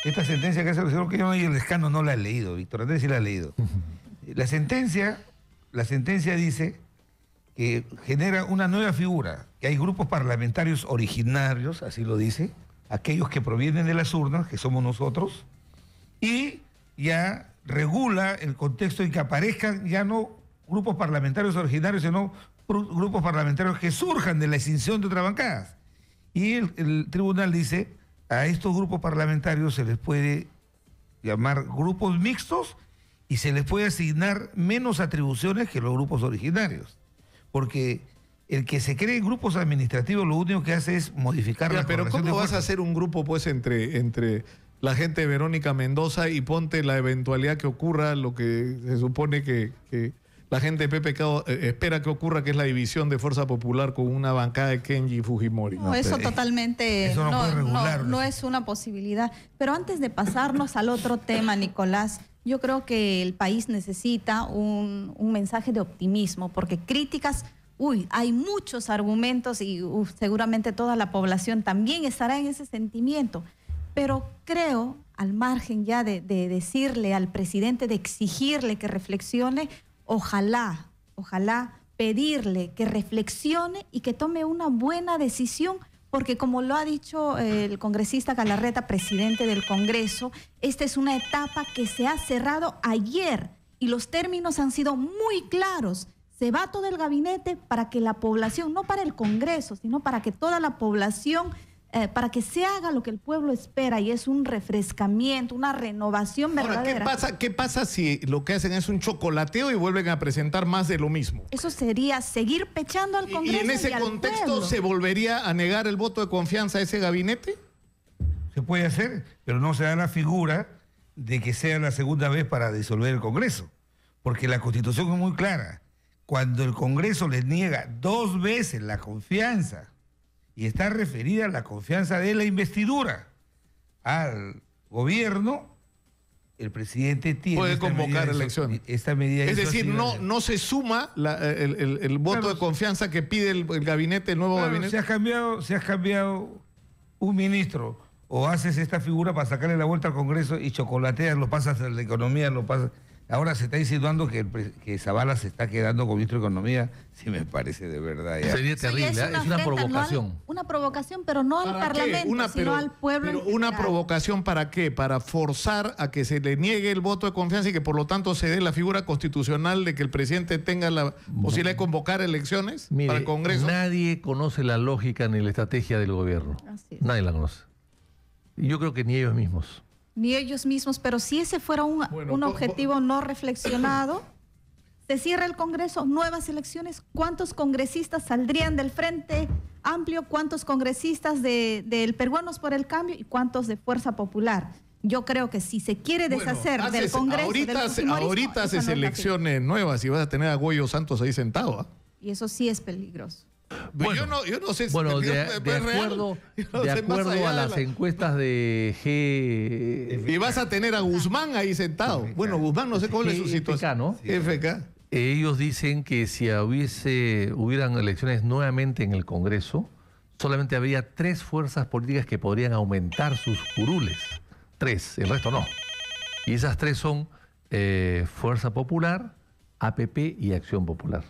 esta sentencia que hace el señor que Johnny Lescano no la ha leído, Víctor Andrés sí la ha leído. La sentencia dice que genera una nueva figura, que hay grupos parlamentarios originarios, así lo dice, aquellos que provienen de las urnas, que somos nosotros, y ya regula el contexto en que aparezcan ya no grupos parlamentarios originarios, sino grupos parlamentarios que surjan de la extinción de otras bancadas. Y el tribunal dice, a estos grupos parlamentarios se les puede llamar grupos mixtos y se les puede asignar menos atribuciones que los grupos originarios. Porque el que se cree en grupos administrativos lo único que hace es modificar la Pero ¿cómo vas a hacer un grupo pues entre la gente de Verónica Mendoza y ponte la eventualidad que ocurra lo que se supone que la gente de PPK espera que ocurra, que es la división de Fuerza Popular con una bancada de Kenji Fujimori? No, eso totalmente eso no puede regular, no es una posibilidad. Pero antes de pasarnos al otro tema, Nicolás, yo creo que el país necesita un mensaje de optimismo, porque críticas, hay muchos argumentos y seguramente toda la población también estará en ese sentimiento. Pero creo, al margen ya de decirle al presidente, de exigirle que reflexione, ojalá pedirle que reflexione y que tome una buena decisión, porque como lo ha dicho el congresista Galarreta, presidente del Congreso, esta es una etapa que se ha cerrado ayer y los términos han sido muy claros. Se va todo el gabinete para que la población, no para el Congreso, sino para que toda la población, para que se haga lo que el pueblo espera, y es un refrescamiento, una renovación verdadera. Ahora, ¿qué pasa si lo que hacen es un chocolateo y vuelven a presentar más de lo mismo? Eso sería seguir pechando al Congreso. ¿Y en ese contexto se volvería a negar el voto de confianza a ese gabinete? Se puede hacer, pero no se da la figura de que sea la segunda vez para disolver el Congreso, porque la Constitución es muy clara. Cuando el Congreso le niega 2 veces la confianza, y está referida a la confianza de la investidura al gobierno, el presidente puede convocar elecciones. Esta medida es decir, no se suma el voto de confianza que pide el gabinete, el nuevo gabinete. Se ha cambiado un ministro o haces esta figura para sacarle la vuelta al Congreso y chocolateas, lo pasas a la economía, lo pasas... Ahora se está insinuando que Zavala se está quedando con ministro de Economía, sí me parece de verdad. Ya. Sería terrible, es una provocación. Una provocación, pero no al Parlamento, sino al pueblo. Pero una provocación ¿para qué? Para forzar a que se le niegue el voto de confianza y que por lo tanto se dé la figura constitucional de que el presidente tenga la posibilidad de convocar elecciones para el Congreso. Nadie conoce la lógica ni la estrategia del gobierno. Nadie la conoce. Y yo creo que ni ellos mismos. Ni ellos mismos, pero si ese fuera un objetivo no reflexionado, se cierra el Congreso, nuevas elecciones, ¿cuántos congresistas saldrían del Frente Amplio? ¿Cuántos congresistas del Peruanos por el Cambio? ¿Y cuántos de Fuerza Popular? Yo creo que si se quiere deshacer del Congreso... Ahorita haces elecciones nuevas y vas a tener a Goyo Santos ahí sentado. ¿Ah? Y eso sí es peligroso. Bueno, yo no sé si de acuerdo a las encuestas de G... Y vas a tener a Guzmán ahí sentado. FK. Bueno, Guzmán no sé cuál es su situación. ¿no? FK. Ellos dicen que si hubieran elecciones nuevamente en el Congreso, solamente habría 3 fuerzas políticas que podrían aumentar sus curules. 3, el resto no. Y esas 3 son Fuerza Popular, APP y Acción Popular.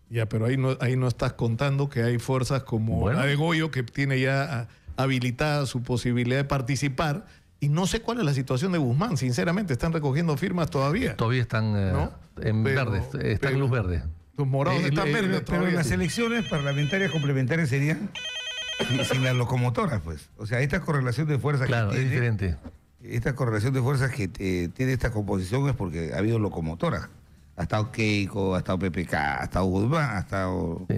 Ya, pero ahí no estás contando que hay fuerzas como la de Goyo que tiene ya habilitada su posibilidad de participar. Y no sé cuál es la situación de Guzmán, sinceramente. ¿Están recogiendo firmas todavía? Todavía están verde, están en luz verde. Los morados están verdes. Pero las elecciones parlamentarias complementarias serían sin las locomotoras, pues. O sea, esta correlación de fuerzas claro, que es tiene, diferente. Esta correlación de fuerzas que tiene esta composición es porque ha habido locomotoras. Ha estado Keiko, ha estado PPK, ha estado Guzmán, ha estado... Sí.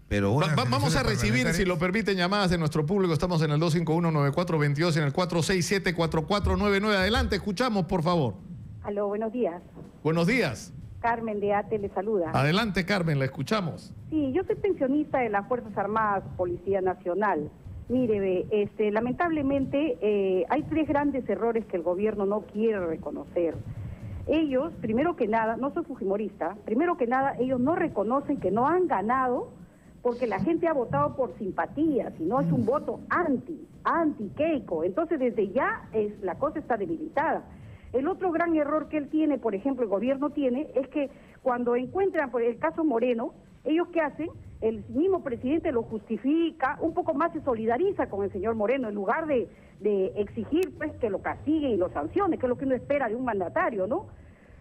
Pero vamos a recibir, si lo permiten, llamadas de nuestro público. Estamos en el 251-9422 y en el 467-4499. Adelante, escuchamos, por favor. Aló, buenos días. Buenos días. Carmen de ATE le saluda. Adelante, Carmen, la escuchamos. Sí, yo soy pensionista de las Fuerzas Armadas, Policía Nacional. Mire, lamentablemente hay 3 grandes errores que el gobierno no quiere reconocer. Ellos, primero que nada, no soy fujimorista, primero que nada, ellos no reconocen que no han ganado porque la gente ha votado por simpatía, sino es un voto anti-Keiko. Entonces, desde ya la cosa está debilitada. El otro gran error que él tiene, por ejemplo, el gobierno tiene, es que cuando encuentran por el caso Moreno, ellos ¿qué hacen? El mismo presidente lo justifica, un poco más se solidariza con el señor Moreno, en lugar de exigir pues que lo castigue y lo sancione, que es lo que uno espera de un mandatario, ¿no?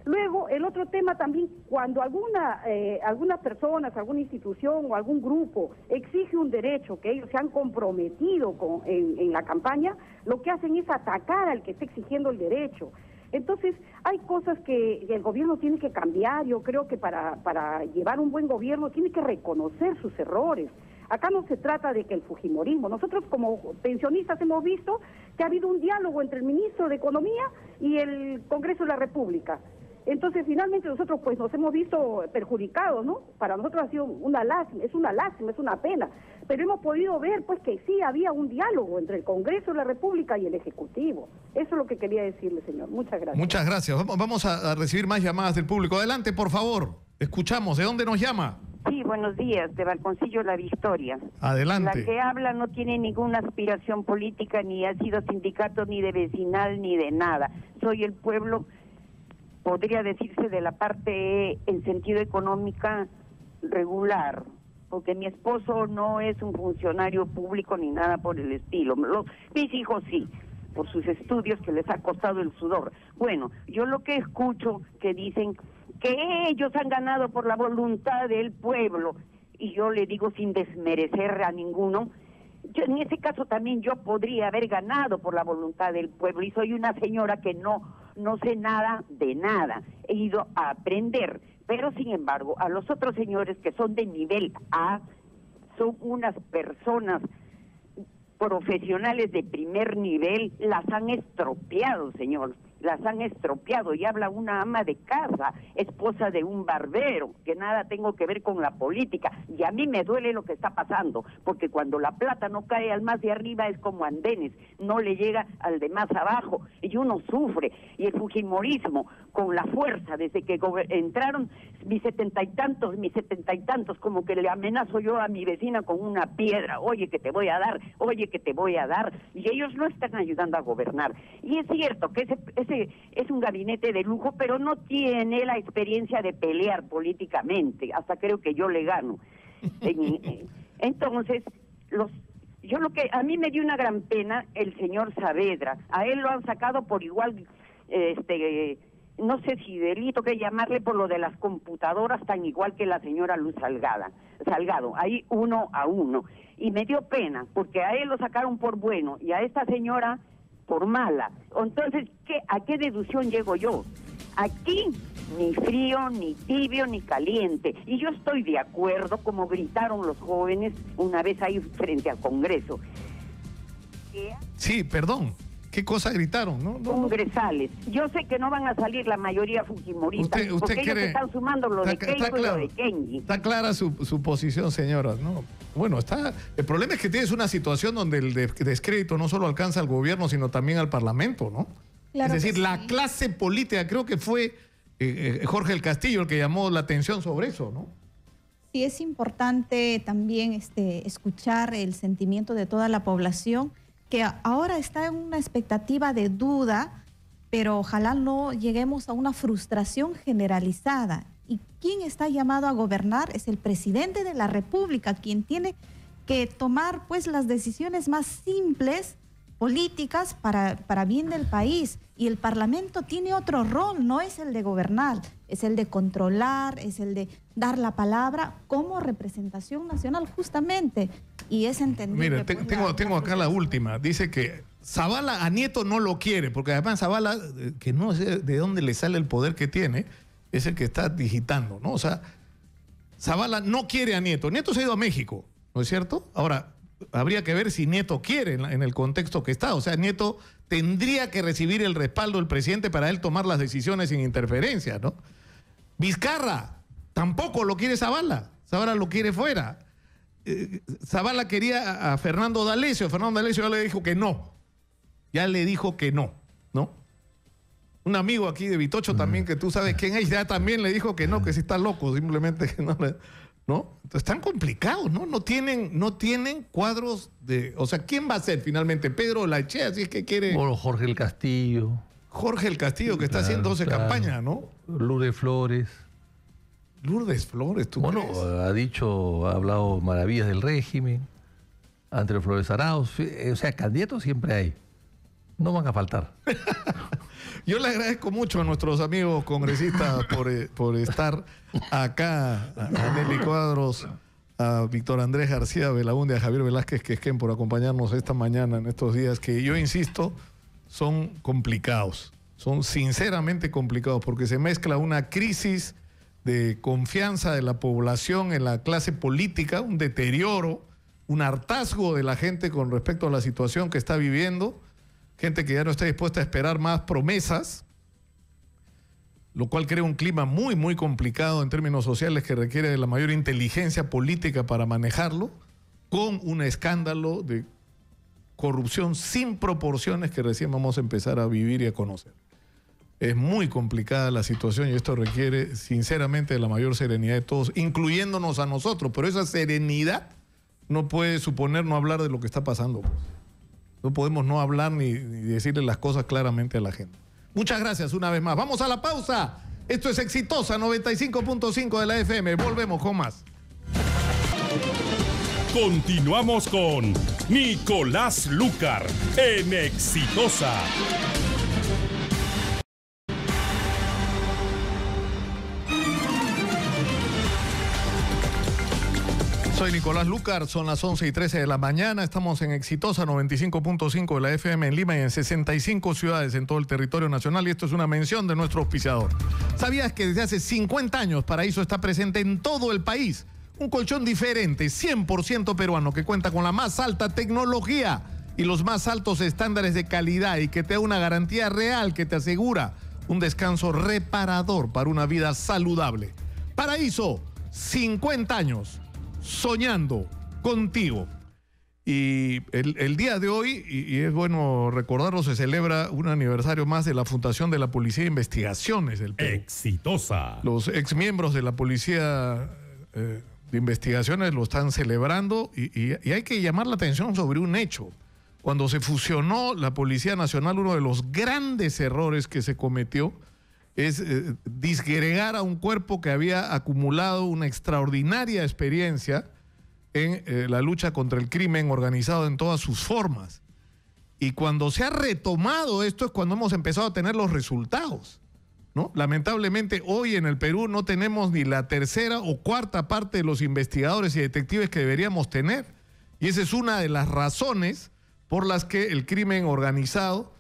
Luego, el otro tema también, cuando algunas personas, alguna institución o algún grupo exige un derecho que ellos se han comprometido en la campaña, lo que hacen es atacar al que está exigiendo el derecho. Entonces, hay cosas que el gobierno tiene que cambiar. Yo creo que para llevar un buen gobierno tiene que reconocer sus errores. Acá no se trata de que el fujimorismo, nosotros como pensionistas hemos visto que ha habido un diálogo entre el ministro de Economía y el Congreso de la República. Entonces, finalmente nosotros pues nos hemos visto perjudicados, ¿no? Para nosotros ha sido una lástima, es una pena. Pero hemos podido ver pues que sí había un diálogo entre el Congreso de la República y el Ejecutivo. Eso es lo que quería decirle, señor. Muchas gracias. Muchas gracias. Vamos a recibir más llamadas del público. Adelante, por favor. Escuchamos. ¿De dónde nos llama? Sí, buenos días, de Balconcillo La Victoria. Adelante. La que habla no tiene ninguna aspiración política, ni ha sido sindicato, ni de vecinal, ni de nada. Soy el pueblo, podría decirse, de la parte en sentido económica regular, porque mi esposo no es un funcionario público ni nada por el estilo. Mis hijos sí, por sus estudios que les ha costado el sudor. Bueno, yo lo que escucho que dicen que ellos han ganado por la voluntad del pueblo, y yo le digo sin desmerecer a ninguno, yo en ese caso también yo podría haber ganado por la voluntad del pueblo, y soy una señora que no sé nada de nada, he ido a aprender, pero sin embargo a los otros señores que son de nivel A, son unas personas profesionales de primer nivel, las han estropeado, señor. las han estropeado, y habla una ama de casa, esposa de un barbero, que nada tengo que ver con la política, y a mí me duele lo que está pasando, porque cuando la plata no cae al más de arriba es como andenes, no le llega al de más abajo, y uno sufre, y el fujimorismo, con la fuerza, desde que entraron mis setenta y tantos, como que le amenazo yo a mi vecina con una piedra, oye que te voy a dar, y ellos no están ayudando a gobernar, y es cierto que ese es un gabinete de lujo, pero no tiene la experiencia de pelear políticamente, hasta creo que yo le gano. Entonces, a mí me dio una gran pena el señor Saavedra, a él lo han sacado por igual, no sé si delito que llamarle, por lo de las computadoras, tan igual que la señora Luz Salgado, ahí 1-1, y me dio pena, porque a él lo sacaron por bueno, y a esta señora por mala. Entonces, ¿a qué deducción llego yo? Aquí ni frío, ni tibio, ni caliente. Y yo estoy de acuerdo, como gritaron los jóvenes una vez ahí frente al Congreso. Sí, perdón. ¿Qué cosa gritaron? Congresales. Yo sé que no van a salir la mayoría fujimoristas, porque ellos están sumando lo de Keiko y lo de Kenji. Está clara su posición, señora, ¿no? Bueno, el problema es que tienes una situación donde el descrédito no solo alcanza al gobierno, sino también al Parlamento, ¿no? Claro, es decir, la clase política, creo que fue Jorge el Castillo el que llamó la atención sobre eso, ¿no? Sí, es importante también escuchar el sentimiento de toda la población, que ahora está en una expectativa de duda, pero ojalá no lleguemos a una frustración generalizada. ¿Y quién está llamado a gobernar? Es el presidente de la República, quien tiene que tomar pues las decisiones más simples, políticas, para bien del país. Y el Parlamento tiene otro rol, no es el de gobernar, es el de controlar, es el de dar la palabra como representación nacional justamente. Y es entendible. Mire, tengo acá la última. Dice que Zavala a Nieto no lo quiere, porque además Zavala, que no sé de dónde le sale el poder que tiene, es el que está digitando, ¿no? O sea, Zavala no quiere a Nieto. Nieto se ha ido a México, ¿no es cierto? Ahora, habría que ver si Nieto quiere en el contexto que está. O sea, Nieto tendría que recibir el respaldo del presidente para él tomar las decisiones sin interferencia, ¿no? Vizcarra tampoco lo quiere Zavala. Zavala lo quiere fuera. Zavala quería a Fernando D'Alessio. Fernando D'Alessio ya le dijo que no. ¿No? Un amigo aquí de Vitocho también, que tú sabes quién es, ya también le dijo que no, que si está loco, simplemente que no le... ¿No? Entonces están complicados, ¿no? No tienen cuadros de... O sea, ¿quién va a ser finalmente? Pedro Lachea, si es que quiere... Bueno, Jorge el Castillo. Jorge el Castillo, que está haciendo campaña, ¿no? Lourdes Flores. Lourdes Flores, ¿tú crees? Ha hablado maravillas del régimen. Andrés Flores Arauz. O sea, candidatos siempre hay. No van a faltar. Yo le agradezco mucho a nuestros amigos congresistas por estar acá, a Nelly Cuadros, a Víctor Andrés García Belaúnde, a Javier Velázquez Quesquén, por acompañarnos esta mañana en estos días que yo insisto son complicados, son sinceramente complicados, porque se mezcla una crisis de confianza de la población en la clase política, un deterioro, un hartazgo de la gente con respecto a la situación que está viviendo, gente que ya no está dispuesta a esperar más promesas, lo cual crea un clima muy, muy complicado en términos sociales que requiere de la mayor inteligencia política para manejarlo, con un escándalo de corrupción sin proporciones que recién vamos a empezar a vivir y a conocer. Es muy complicada la situación y esto requiere sinceramente de la mayor serenidad de todos, incluyéndonos a nosotros, pero esa serenidad no puede suponer no hablar de lo que está pasando. No podemos no hablar ni decirle las cosas claramente a la gente. Muchas gracias una vez más. Vamos a la pausa. Esto es Exitosa 95.5 de la FM. Volvemos con más. Continuamos con Nicolás Lucar en Exitosa. Soy Nicolás Lucar, son las 11:13 de la mañana, estamos en Exitosa 95.5 de la FM en Lima y en 65 ciudades en todo el territorio nacional, y esto es una mención de nuestro auspiciador. ¿Sabías que desde hace 50 años Paraíso está presente en todo el país? Un colchón diferente, 100% peruano, que cuenta con la más alta tecnología y los más altos estándares de calidad y que te da una garantía real que te asegura un descanso reparador para una vida saludable. Paraíso, 50 años, soñando contigo. Y el día de hoy, y es bueno recordarlo, se celebra un aniversario más de la Fundación de la Policía de Investigaciones del Perú. Exitosa. Los exmiembros de la Policía de Investigaciones lo están celebrando y hay que llamar la atención sobre un hecho. Cuando se fusionó la Policía Nacional, uno de los grandes errores que se cometió es disgregar a un cuerpo que había acumulado una extraordinaria experiencia en la lucha contra el crimen organizado en todas sus formas. Y cuando se ha retomado esto es cuando hemos empezado a tener los resultados, ¿no? Lamentablemente hoy en el Perú no tenemos ni la tercera o cuarta parte de los investigadores y detectives que deberíamos tener. Y esa es una de las razones por las que el crimen organizado,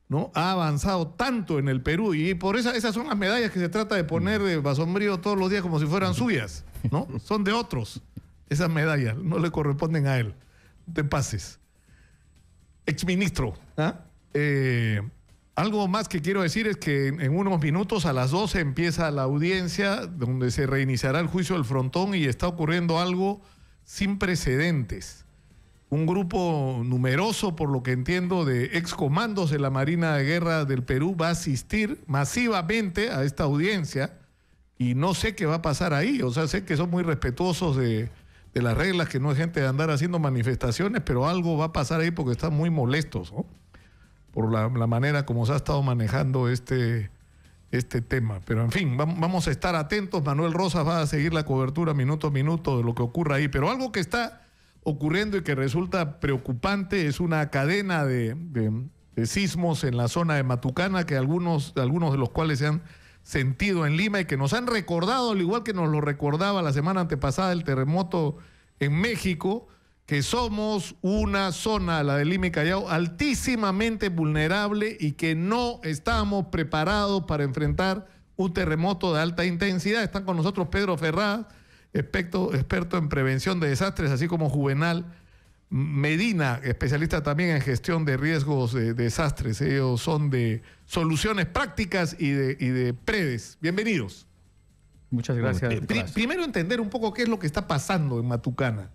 ¿no?, ha avanzado tanto en el Perú. Y por esas son las medallas que se trata de poner de Basombrío todos los días como si fueran suyas, ¿no? Son de otros. Esas medallas no le corresponden a él. No te pases. Exministro, algo más que quiero decir es que en unos minutos a las 12 empieza la audiencia donde se reiniciará el juicio del Frontón y está ocurriendo algo sin precedentes. Un grupo numeroso, por lo que entiendo, de excomandos de la Marina de Guerra del Perú va a asistir masivamente a esta audiencia y no sé qué va a pasar ahí. O sea, sé que son muy respetuosos de las reglas, que no es gente de andar haciendo manifestaciones, pero algo va a pasar ahí porque están muy molestos, ¿no?, por la manera como se ha estado manejando este tema. Pero en fin, vamos a estar atentos. Manuel Rosas va a seguir la cobertura minuto a minuto de lo que ocurra ahí. Pero algo que está ocurriendo y que resulta preocupante es una cadena de sismos en la zona de Matucana, que algunos de los cuales se han sentido en Lima y que nos han recordado, al igual que nos lo recordaba la semana antepasada el terremoto en México, que somos una zona, la de Lima y Callao, altísimamente vulnerable y que no estamos preparados para enfrentar un terremoto de alta intensidad. Están con nosotros Pedro Ferraz, experto en prevención de desastres, así como Juvenal Medina, especialista también en gestión de riesgos de desastres. Ellos son de soluciones prácticas y de PREDES. Bienvenidos. Muchas gracias. Primero entender un poco qué es lo que está pasando en Matucana.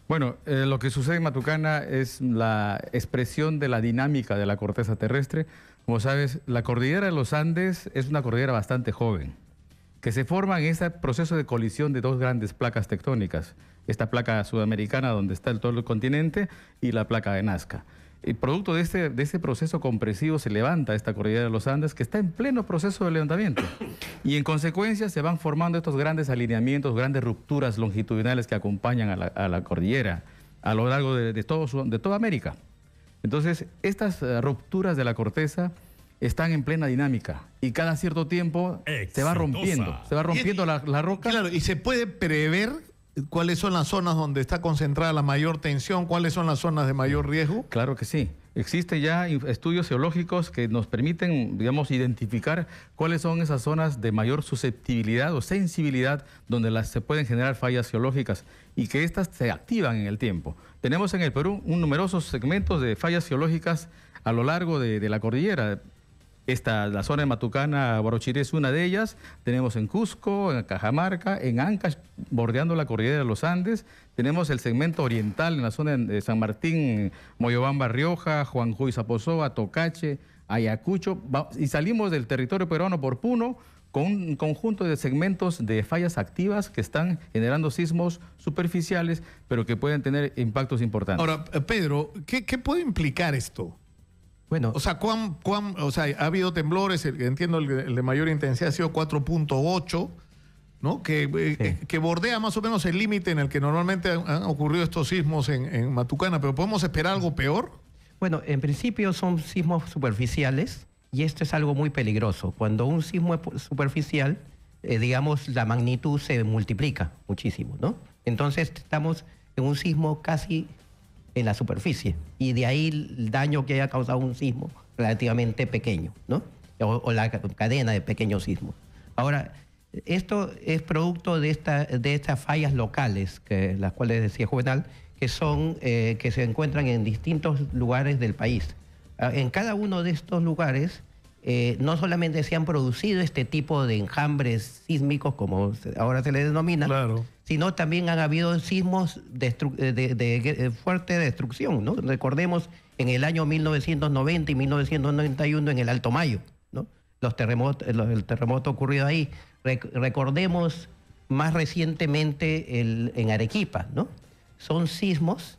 Bueno, lo que sucede en Matucana es la expresión de la dinámica de la corteza terrestre. Como sabes, la cordillera de los Andes es una cordillera bastante joven, que se forma en ese proceso de colisión de dos grandes placas tectónicas. Esta placa sudamericana, donde está todo el continente, y la placa de Nazca. El producto de este proceso compresivo se levanta esta cordillera de los Andes, que está en pleno proceso de levantamiento. Y en consecuencia se van formando estos grandes alineamientos, grandes rupturas longitudinales que acompañan a la cordillera a lo largo de toda América. Entonces, estas rupturas de la corteza están en plena dinámica y cada cierto tiempo se va rompiendo la roca. Claro, y se puede prever cuáles son las zonas donde está concentrada la mayor tensión, cuáles son las zonas de mayor riesgo. Claro que sí. Existen ya estudios geológicos que nos permiten, digamos, identificar cuáles son esas zonas de mayor susceptibilidad o sensibilidad donde se pueden generar fallas geológicas y que éstas se activan en el tiempo. Tenemos en el Perú numerosos segmentos de fallas geológicas a lo largo de la cordillera. La zona de Matucana, Guarochiré es una de ellas. Tenemos en Cusco, en Cajamarca, en Ancash, bordeando la cordillera de los Andes. Tenemos el segmento oriental en la zona de San Martín, Moyobamba, Rioja, Juanjoy, Zaposoa, Tocache, Ayacucho. Y salimos del territorio peruano por Puno con un conjunto de segmentos de fallas activas que están generando sismos superficiales, pero que pueden tener impactos importantes. Ahora, Pedro, ¿qué puede implicar esto? Bueno, o sea, ha habido temblores, entiendo el de mayor intensidad ha sido 4.8, ¿no? Que bordea más o menos el límite en el que normalmente han ocurrido estos sismos en Matucana, pero ¿podemos esperar algo peor? Bueno, en principio son sismos superficiales y esto es algo muy peligroso. Cuando un sismo es superficial, digamos, la magnitud se multiplica muchísimo, ¿no? Entonces estamos en un sismo casi en la superficie y de ahí el daño que haya causado un sismo relativamente pequeño, ¿no? O la cadena de pequeños sismos. Ahora, esto es producto de estas fallas locales, las cuales decía Juvenal, que se encuentran en distintos lugares del país. En cada uno de estos lugares no solamente se han producido este tipo de enjambres sísmicos, como ahora se le denomina, claro, sino también han habido sismos de fuerte destrucción, ¿no? Recordemos en el año 1990 y 1991 en el Alto Mayo, ¿no? El terremoto ocurrido ahí. Recordemos más recientemente en Arequipa, ¿no? Son sismos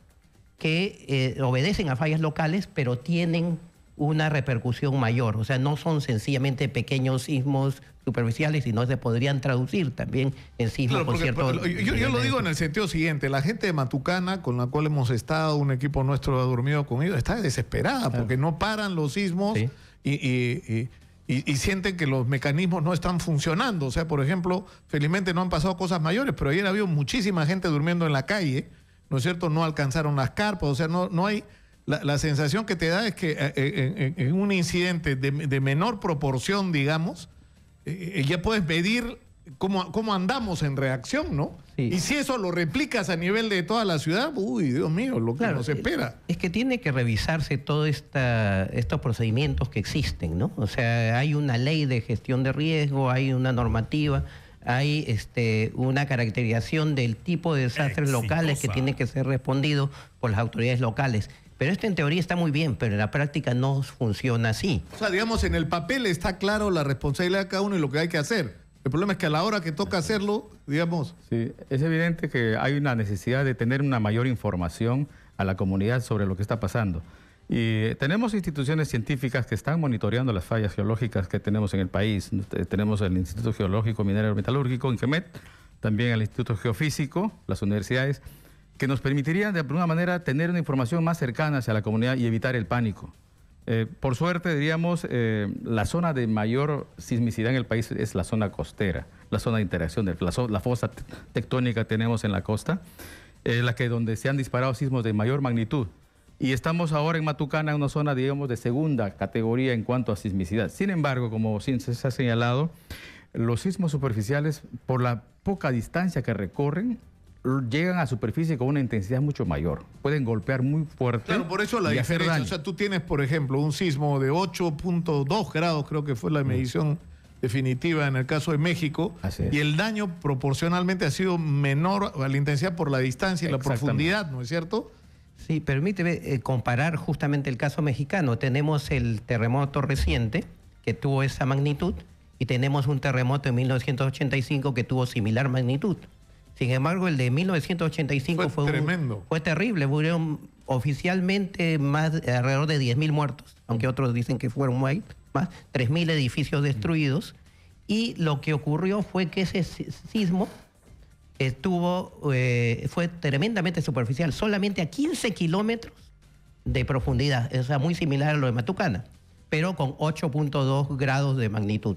que obedecen a fallas locales, pero tienen una repercusión mayor. O sea, no son sencillamente pequeños sismos superficiales, sino se podrían traducir también en sismos, claro, porque, con cierto... Yo lo digo en el sentido siguiente. La gente de Matucana, con la cual hemos estado, un equipo nuestro ha dormido con ellos, está desesperada, claro, porque no paran los sismos, sí, y sienten que los mecanismos no están funcionando. O sea, por ejemplo, felizmente no han pasado cosas mayores, pero ayer había muchísima gente durmiendo en la calle, ¿no es cierto? No alcanzaron las carpas, o sea, no hay... La sensación que te da es que en un incidente de menor proporción, digamos, ya puedes medir cómo andamos en reacción, ¿no? Sí. Y si eso lo replicas a nivel de toda la ciudad, uy, Dios mío, lo que claro, nos espera. Es que tiene que revisarse todos estos procedimientos que existen, ¿no? O sea, hay una ley de gestión de riesgo, hay una normativa, hay una caracterización del tipo de desastres locales que tiene que ser respondido por las autoridades locales. Pero esto en teoría está muy bien, pero en la práctica no funciona así. O sea, digamos, en el papel está claro la responsabilidad de cada uno y lo que hay que hacer. El problema es que a la hora que toca hacerlo, digamos... Sí, es evidente que hay una necesidad de tener una mayor información a la comunidad sobre lo que está pasando. Y tenemos instituciones científicas que están monitoreando las fallas geológicas que tenemos en el país. Tenemos el Instituto Geológico Minero Metalúrgico, INGEMET, también el Instituto Geofísico, las universidades, que nos permitirían de alguna manera tener una información más cercana hacia la comunidad y evitar el pánico. Por suerte, diríamos, la zona de mayor sismicidad en el país es la zona costera, la zona de interacción, la fosa tectónica tenemos en la costa, donde se han disparado sismos de mayor magnitud. Y estamos ahora en Matucana, en una zona, digamos, de segunda categoría en cuanto a sismicidad. Sin embargo, como se ha señalado, los sismos superficiales, por la poca distancia que recorren, llegan a superficie con una intensidad mucho mayor. Pueden golpear muy fuerte. Claro, por eso la diferencia. O sea, tú tienes, por ejemplo, un sismo de 8.2 grados, creo que fue la medición definitiva en el caso de México, y el daño proporcionalmente ha sido menor a la intensidad por la distancia y la profundidad, ¿no es cierto? Sí, permíteme comparar justamente el caso mexicano. Tenemos el terremoto reciente que tuvo esa magnitud y tenemos un terremoto en 1985 que tuvo similar magnitud. Sin embargo, el de 1985 fue tremendo. Fue terrible. Fueron oficialmente alrededor de 10.000 muertos, aunque otros dicen que fueron más, 3.000 edificios destruidos. Y lo que ocurrió fue que ese sismo fue tremendamente superficial, solamente a 15 kilómetros de profundidad, o sea, muy similar a lo de Matucana, pero con 8.2 grados de magnitud.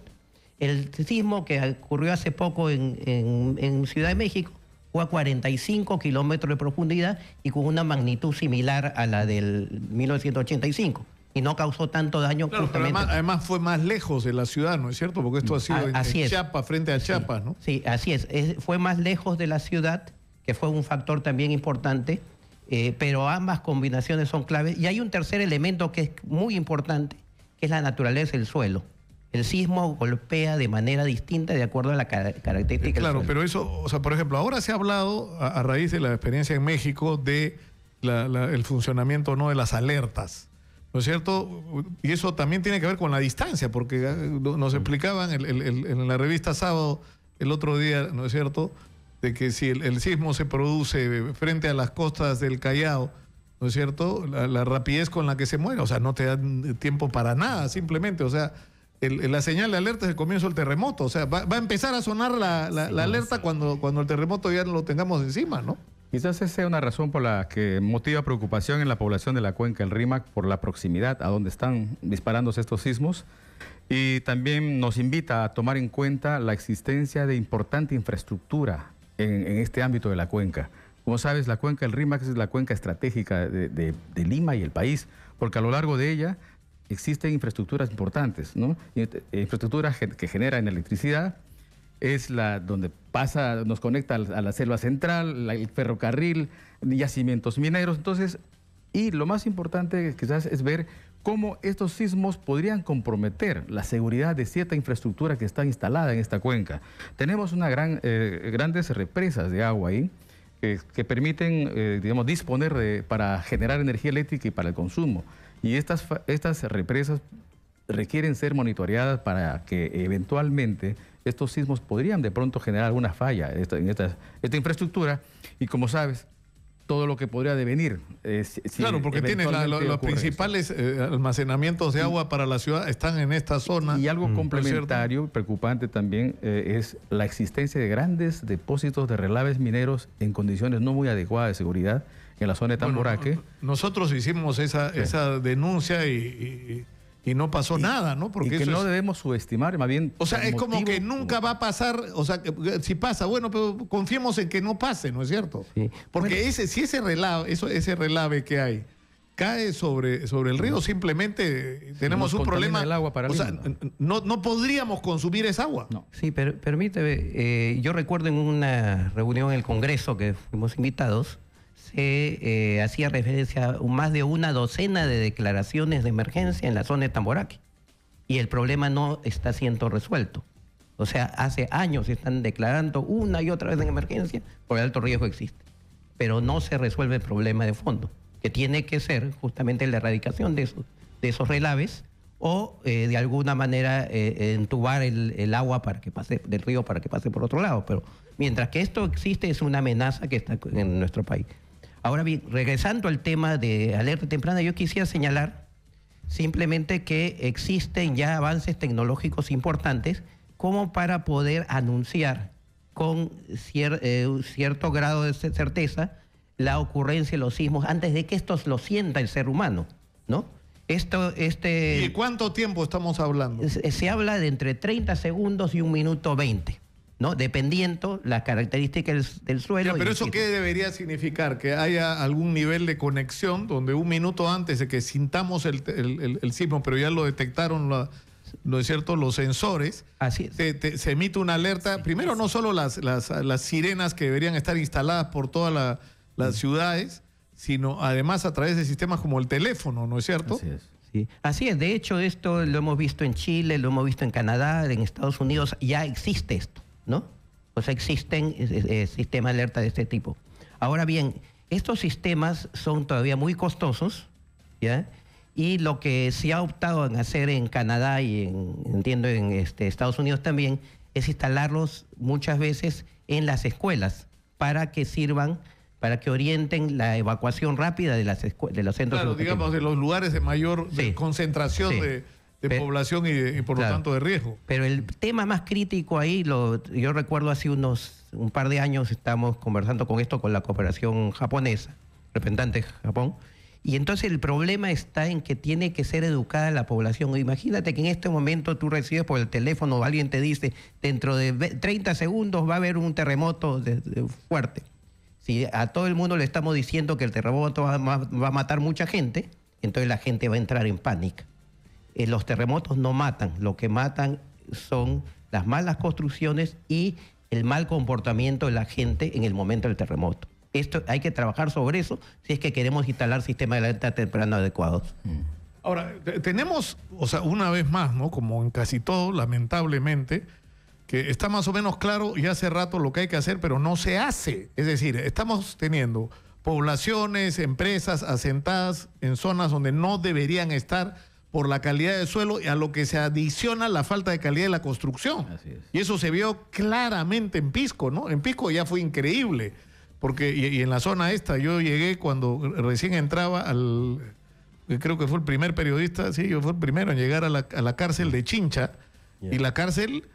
El sismo que ocurrió hace poco en Ciudad de México fue a 45 kilómetros de profundidad y con una magnitud similar a la del 1985. Y no causó tanto daño. Claro, justamente. Pero además fue más lejos de la ciudad, ¿no es cierto? Porque esto ha sido en Chiapas, frente a Chiapas, ¿no? Sí, así es. Fue más lejos de la ciudad, que fue un factor también importante, pero ambas combinaciones son claves. Y hay un tercer elemento que es muy importante, que es la naturaleza del suelo. El sismo golpea de manera distinta de acuerdo a la característica. Claro, pero eso, o sea, por ejemplo, ahora se ha hablado, a raíz de la experiencia en México, de el funcionamiento no de las alertas, ¿no es cierto? Y eso también tiene que ver con la distancia, porque nos explicaban en la revista Sábado el otro día, ¿no es cierto?, de que si el sismo se produce frente a las costas del Callao, ¿no es cierto?, la rapidez con la que se muere, o sea, no te da tiempo para nada, simplemente, o sea, la señal de alerta es el comienzo del terremoto, o sea, va a empezar a sonar la alerta cuando el terremoto ya lo tengamos encima, ¿no? Quizás esa sea una razón por la que motiva preocupación en la población de la cuenca del Rímac por la proximidad a donde están disparándose estos sismos, y también nos invita a tomar en cuenta la existencia de importante infraestructura en este ámbito de la cuenca. Como sabes, la cuenca del Rímac es la cuenca estratégica de Lima y el país, porque a lo largo de ella existen infraestructuras importantes, ¿no? Infraestructuras que generan electricidad, es la donde pasa, nos conecta a la selva central, el ferrocarril, yacimientos mineros. Entonces, y lo más importante quizás es ver cómo estos sismos podrían comprometer la seguridad de cierta infraestructura que está instalada en esta cuenca. Tenemos una grandes represas de agua ahí que permiten, digamos, disponer para generar energía eléctrica y para el consumo. Y estas represas requieren ser monitoreadas para que eventualmente estos sismos podrían de pronto generar alguna falla en esta infraestructura. Y como sabes, todo lo que podría devenir. Claro, porque tienes los principales almacenamientos de agua para la ciudad están en esta zona. Y algo complementario, preocupante también, es la existencia de grandes depósitos de relaves mineros en condiciones no muy adecuadas de seguridad en la zona de Tamboraque. Bueno, nosotros hicimos esa denuncia y no pasó nada, ¿no? Porque y que no debemos subestimar, más bien... O sea, es como que nunca va a pasar, o sea, que si pasa, bueno, pero confiemos en que no pase, ¿no es cierto? Sí. Porque bueno, si ese relave que hay cae sobre el río, simplemente tenemos un problema. El agua para no podríamos consumir esa agua. No. Sí, pero permíteme, yo recuerdo en una reunión en el Congreso que fuimos invitados, se hacía referencia a más de una docena de declaraciones de emergencia en la zona de Tamboraque. Y el problema no está siendo resuelto. O sea, hace años se están declarando una y otra vez en emergencia por el alto riesgo que existe. Pero no se resuelve el problema de fondo, que tiene que ser justamente la erradicación de esos relaves o de alguna manera entubar el agua para que pase del río para que pase por otro lado. Pero mientras que esto existe, es una amenaza que está en nuestro país. Ahora bien, regresando al tema de alerta temprana, yo quisiera señalar simplemente que existen ya avances tecnológicos importantes como para poder anunciar con cierto grado de certeza la ocurrencia de los sismos antes de que estos lo sienta el ser humano, ¿no? ¿Y cuánto tiempo estamos hablando? Se habla de entre 30 segundos y 1 minuto 20. ¿No? Dependiendo las características del suelo. Pero ¿eso qué debería significar? Que haya algún nivel de conexión donde 1 minuto antes de que sintamos el sismo, pero ya lo detectaron, ¿no es cierto?, los sensores, así es. Se emite una alerta. Sí, primero, no solo las sirenas que deberían estar instaladas por todas las ciudades, sino además a través de sistemas como el teléfono, ¿no es cierto? Así es. Sí. Así es. De hecho, esto lo hemos visto en Chile, lo hemos visto en Canadá, en Estados Unidos, ya existe esto, ¿no? O sea, existen sistemas de alerta de este tipo. Ahora bien, estos sistemas son todavía muy costosos, ¿ya? Y lo que se ha optado en hacer en Canadá y entiendo en Estados Unidos también, es instalarlos muchas veces en las escuelas para que sirvan, para que orienten la evacuación rápida de los centros educativos. Digamos, de los lugares de mayor concentración de población y por lo tanto de riesgo. Pero el tema más crítico ahí, yo recuerdo hace un par de años estamos conversando con la cooperación japonesa, representante de Japón, y entonces el problema está en que tiene que ser educada la población. Imagínate que en este momento tú recibes por el teléfono, alguien te dice, dentro de 30 segundos va a haber un terremoto fuerte. Si a todo el mundo le estamos diciendo que el terremoto va a matar mucha gente, entonces la gente va a entrar en pánico. Los terremotos no matan, lo que matan son las malas construcciones y el mal comportamiento de la gente en el momento del terremoto. Esto hay que trabajar sobre eso si es que queremos instalar sistemas de alerta temprana adecuados. Ahora, tenemos, o sea, una vez más, ¿no? Como en casi todo, lamentablemente, que está más o menos claro y hace rato lo que hay que hacer, pero no se hace. Es decir, estamos teniendo poblaciones, empresas asentadas en zonas donde no deberían estar por la calidad del suelo, y a lo que se adiciona la falta de calidad de la construcción. Así es. Y eso se vio claramente en Pisco, ¿no? En Pisco ya fue increíble, porque y en la zona esta, yo llegué cuando recién entraba creo que fue el primer periodista, sí, yo fui el primero en llegar a la cárcel de Chincha, y la cárcel,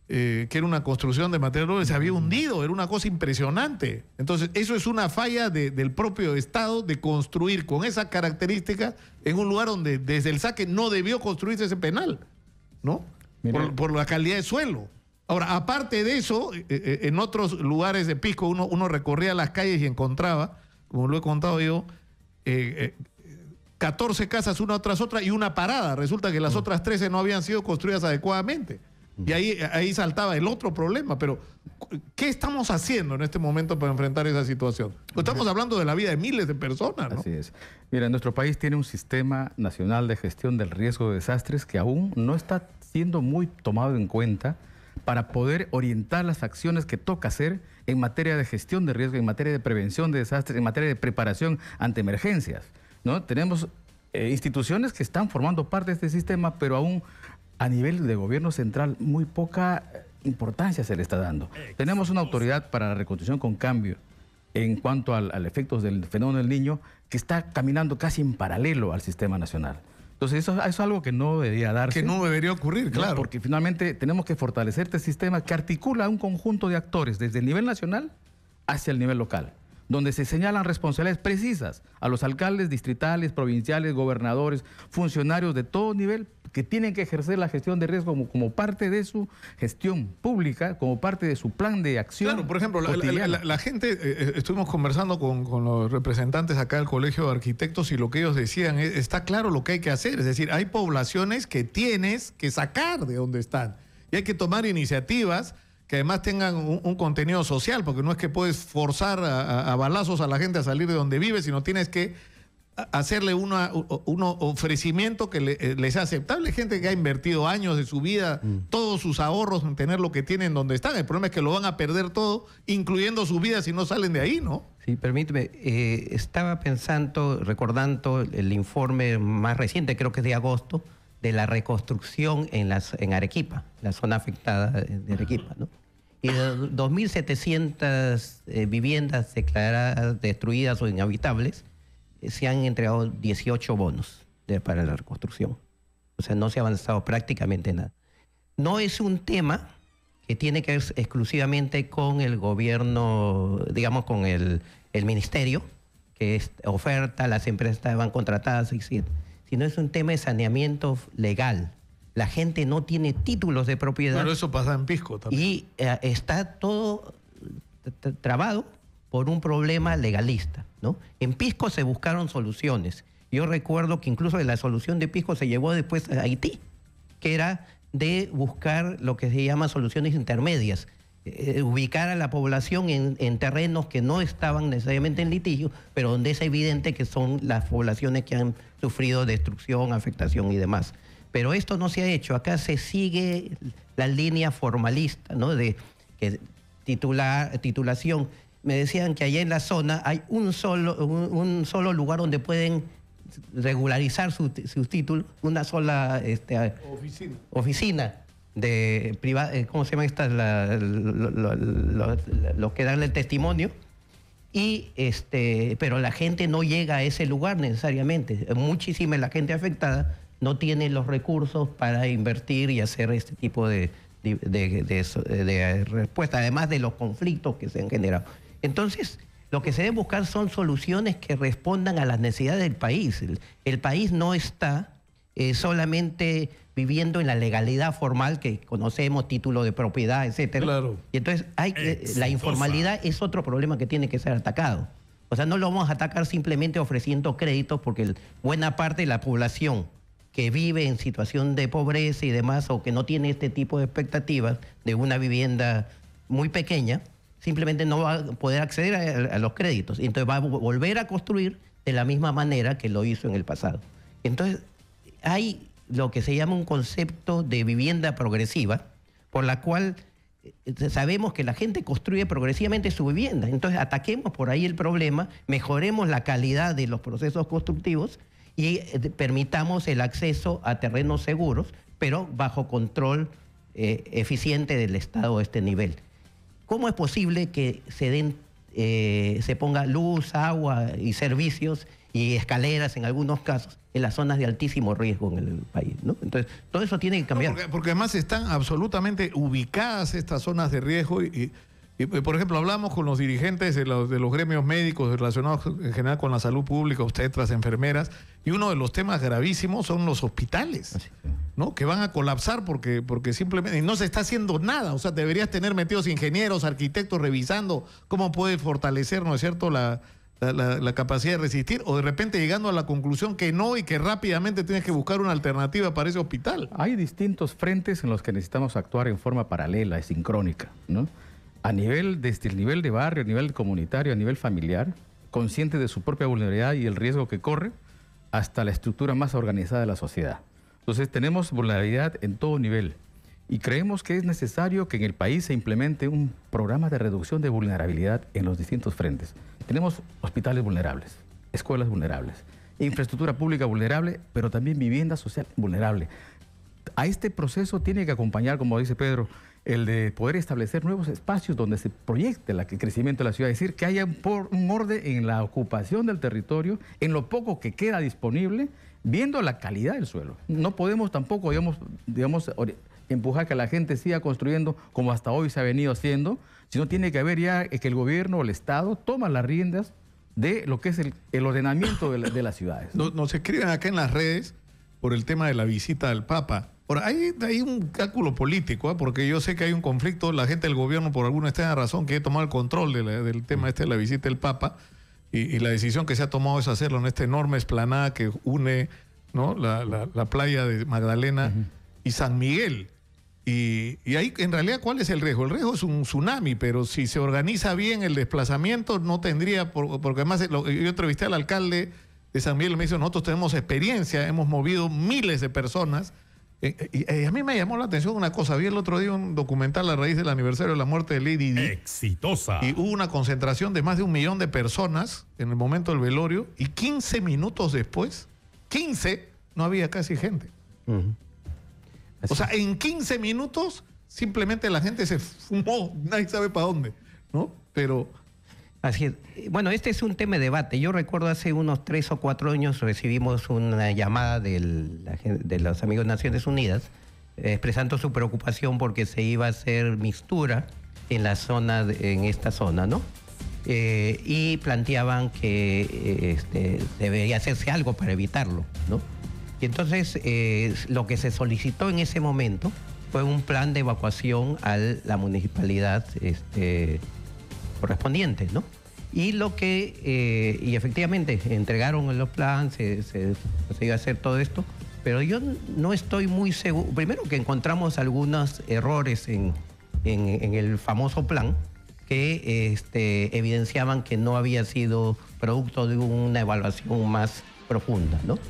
que era una construcción de material noble, se había hundido, era una cosa impresionante. Entonces, eso es una falla del propio Estado de construir con esas características en un lugar donde desde el saque no debió construirse ese penal, ¿no? Por la calidad de suelo. Ahora, aparte de eso, en otros lugares de Pisco uno recorría las calles y encontraba, como lo he contado yo, 14 casas una tras otra y una parada. Resulta que las otras 13 no habían sido construidas adecuadamente. Y ahí saltaba el otro problema. Pero, ¿qué estamos haciendo en este momento para enfrentar esa situación? Pues estamos hablando de la vida de miles de personas, ¿no? Así es. Mira, nuestro país tiene un sistema nacional de gestión del riesgo de desastres que aún no está siendo muy tomado en cuenta para poder orientar las acciones que toca hacer en materia de gestión de riesgo, en materia de prevención de desastres, en materia de preparación ante emergencias, ¿no? Tenemos instituciones que están formando parte de este sistema, pero aún a nivel de gobierno central muy poca importancia se le está dando. Tenemos una autoridad para la reconstrucción con cambio en cuanto al efectos del fenómeno del Niño que está caminando casi en paralelo al sistema nacional. Entonces eso es algo que no debería darse. Que no debería ocurrir, claro. Porque finalmente tenemos que fortalecer este sistema que articula un conjunto de actores desde el nivel nacional hacia el nivel local, donde se señalan responsabilidades precisas a los alcaldes distritales, provinciales, gobernadores, funcionarios de todo nivel que tienen que ejercer la gestión de riesgo como parte de su gestión pública, como parte de su plan de acción. Claro, por ejemplo, la gente, estuvimos conversando con los representantes acá del Colegio de Arquitectos y lo que ellos decían, está claro lo que hay que hacer, es decir, hay poblaciones que tienes que sacar de donde están y hay que tomar iniciativas que además tengan un contenido social, porque no es que puedes forzar a balazos a la gente a salir de donde vive, sino tienes que hacerle un ofrecimiento que les sea aceptable. Gente que ha invertido años de su vida, todos sus ahorros en tener lo que tienen donde están. El problema es que lo van a perder todo, incluyendo su vida, si no salen de ahí, ¿no? Sí, permíteme. Estaba pensando, recordando el informe más reciente, creo que es de agosto, de la reconstrucción en Arequipa, la zona afectada de Arequipa, ¿no? Y de 2.700 viviendas declaradas destruidas o inhabitables, se han entregado 18 bonos para la reconstrucción. O sea, no se ha avanzado prácticamente nada. No es un tema que tiene que ver exclusivamente con el gobierno, digamos, con el ministerio, que es oferta, las empresas van contratadas, etc., sino es un tema de saneamiento legal. La gente no tiene títulos de propiedad. Pero eso pasa en Pisco también. Y está todo trabado por un problema legalista, ¿no? En Pisco se buscaron soluciones. Yo recuerdo que incluso de la solución de Pisco se llevó después a Haití, que era de buscar lo que se llama soluciones intermedias, ubicar a la población en terrenos que no estaban necesariamente en litigio, pero donde es evidente que son las poblaciones que han sufrido destrucción, afectación y demás. Pero esto no se ha hecho. Acá se sigue la línea formalista, ¿no? De que titulación. Me decían que allá en la zona hay un solo lugar donde pueden regularizar sus títulos, una sola oficina de privada, ¿cómo se llama estas? Los que dan el testimonio. Y pero la gente no llega a ese lugar necesariamente. Muchísima la gente afectada no tiene los recursos para invertir y hacer este tipo de respuesta, además de los conflictos que se han generado. Entonces, lo que se debe buscar son soluciones que respondan a las necesidades del país. El país no está solamente viviendo en la legalidad formal que conocemos, título de propiedad, etcétera. Claro. Y entonces la informalidad es otro problema que tiene que ser atacado. O sea, no lo vamos a atacar simplemente ofreciendo créditos, porque buena parte de la población que vive en situación de pobreza y demás, o que no tiene este tipo de expectativas de una vivienda muy pequeña, simplemente no va a poder acceder a los créditos. Entonces va a volver a construir de la misma manera que lo hizo en el pasado. Entonces hay lo que se llama un concepto de vivienda progresiva, por la cual sabemos que la gente construye progresivamente su vivienda. Entonces ataquemos por ahí el problema, mejoremos la calidad de los procesos constructivos y permitamos el acceso a terrenos seguros, pero bajo control eficiente del Estado a este nivel. ¿Cómo es posible que se ponga luz, agua y servicios y escaleras en algunos casos en las zonas de altísimo riesgo en el país, ¿no? Entonces, todo eso tiene que cambiar. No, porque además están absolutamente ubicadas estas zonas de riesgo y, por ejemplo, hablamos con los dirigentes de los gremios médicos relacionados en general con la salud pública, obstetras, enfermeras, y uno de los temas gravísimos son los hospitales, ¿no? Que van a colapsar porque simplemente no se está haciendo nada. O sea, deberías tener metidos ingenieros, arquitectos revisando cómo puede fortalecer, ¿no es cierto?, la la capacidad de resistir, o de repente llegando a la conclusión que no y que rápidamente tienes que buscar una alternativa para ese hospital? Hay distintos frentes en los que necesitamos actuar en forma paralela y sincrónica, ¿no? Desde el nivel de barrio, a nivel comunitario, a nivel familiar, consciente de su propia vulnerabilidad y el riesgo que corre, hasta la estructura más organizada de la sociedad. Entonces tenemos vulnerabilidad en todo nivel y creemos que es necesario que en el país se implemente un programa de reducción de vulnerabilidad en los distintos frentes. Tenemos hospitales vulnerables, escuelas vulnerables, infraestructura pública vulnerable, pero también vivienda social vulnerable. A este proceso tiene que acompañar, como dice Pedro, el de poder establecer nuevos espacios donde se proyecte el crecimiento de la ciudad, es decir, que haya un orden en la ocupación del territorio, en lo poco que queda disponible, viendo la calidad del suelo. No podemos tampoco, digamos, empujar que la gente siga construyendo como hasta hoy se ha venido haciendo, sino tiene que haber ya que el gobierno o el Estado toma las riendas de lo que es el ordenamiento de las ciudades. Nos escriben acá en las redes por el tema de la visita del Papa. Ahora, hay un cálculo político, porque yo sé que hay un conflicto, la gente del gobierno por alguna extraña razón quiere tomar el control del tema de la visita del Papa, y la decisión que se ha tomado es hacerlo en esta enorme explanada que une, ¿no?, la playa de Magdalena y San Miguel. Y ahí, en realidad, ¿cuál es el riesgo? El riesgo es un tsunami, pero si se organiza bien el desplazamiento, no tendría, porque además yo entrevisté al alcalde de San Miguel y me dijo, nosotros tenemos experiencia, hemos movido miles de personas. Y a mí me llamó la atención una cosa. Vi el otro día un documental a raíz del aniversario de la muerte de Lady Di. Exitosa. Y hubo una concentración de más de 1 millón de personas en el momento del velorio, y 15 minutos después, 15, no había casi gente. O sea, en 15 minutos simplemente la gente se fumó, nadie sabe para dónde, ¿no? Pero... Así es. Bueno, este es un tema de debate. Yo recuerdo hace unos 3 o 4 años recibimos una llamada de los amigos de Naciones Unidas expresando su preocupación porque se iba a hacer mixtura en esta zona, ¿no? Y planteaban que debería hacerse algo para evitarlo, ¿no? Y entonces lo que se solicitó en ese momento fue un plan de evacuación a la municipalidad correspondiente, ¿no? Y y efectivamente entregaron los planes, se iba a hacer todo esto, pero yo no estoy muy seguro. Primero, que encontramos algunos errores en el famoso plan que evidenciaban que no había sido producto de una evaluación más profunda, ¿no?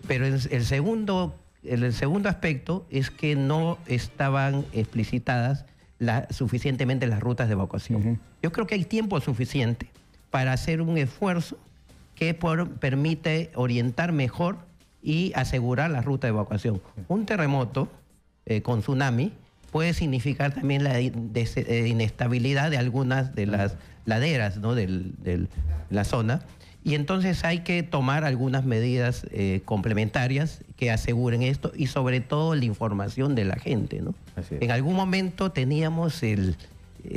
Pero el segundo aspecto es que no estaban explicitadas suficientemente las rutas de evacuación. Yo creo que hay tiempo suficiente para hacer un esfuerzo que permite orientar mejor y asegurar la ruta de evacuación. Un terremoto con tsunami puede significar también la inestabilidad de algunas de las laderas, ¿no?, de la zona, y entonces hay que tomar algunas medidas complementarias que aseguren esto, y sobre todo la información de la gente, ¿no? En algún momento teníamos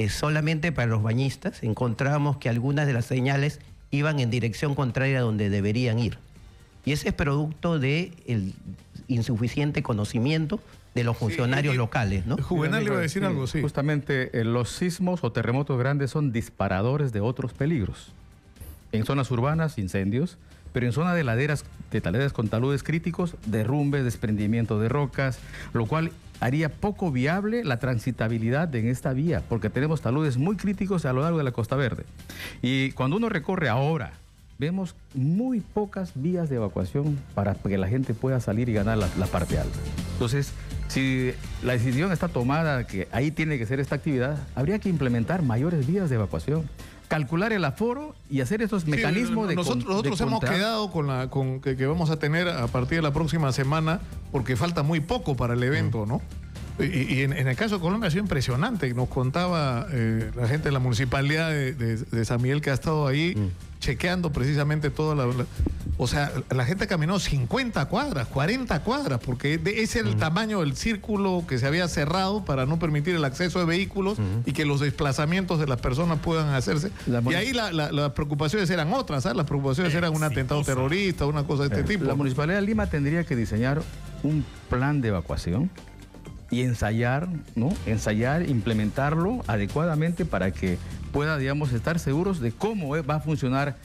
solamente para los bañistas, encontrábamos que algunas de las señales iban en dirección contraria a donde deberían ir. Y ese es producto del insuficiente conocimiento de los funcionarios locales, ¿no? Juvenal iba a decir algo, sí. Justamente los sismos o terremotos grandes son disparadores de otros peligros. En zonas urbanas, incendios, pero en zonas de laderas con taludes críticos, derrumbes, desprendimiento de rocas, lo cual haría poco viable la transitabilidad en esta vía, porque tenemos taludes muy críticos a lo largo de la Costa Verde. Y cuando uno recorre ahora, vemos muy pocas vías de evacuación para que la gente pueda salir y ganar la parte alta. Entonces, si la decisión está tomada que ahí tiene que ser esta actividad, habría que implementar mayores vías de evacuación, calcular el aforo y hacer esos mecanismos de Nosotros hemos quedado con que vamos a tener a partir de la próxima semana, porque falta muy poco para el evento, ¿no? Y en el caso de Colombia ha sido impresionante. Nos contaba la gente de la municipalidad de San Miguel, que ha estado ahí chequeando precisamente toda o sea, la gente caminó 50 cuadras, 40 cuadras, porque ese es el tamaño del círculo que se había cerrado para no permitir el acceso de vehículos y que los desplazamientos de las personas puedan hacerse. Y ahí las preocupaciones eran otras, ¿sabes? Las preocupaciones eran un atentado terrorista, una cosa de este tipo. La Municipalidad de Lima tendría que diseñar un plan de evacuación y ensayar, ¿no? Implementarlo adecuadamente para que pueda, digamos, estar seguros de cómo va a funcionar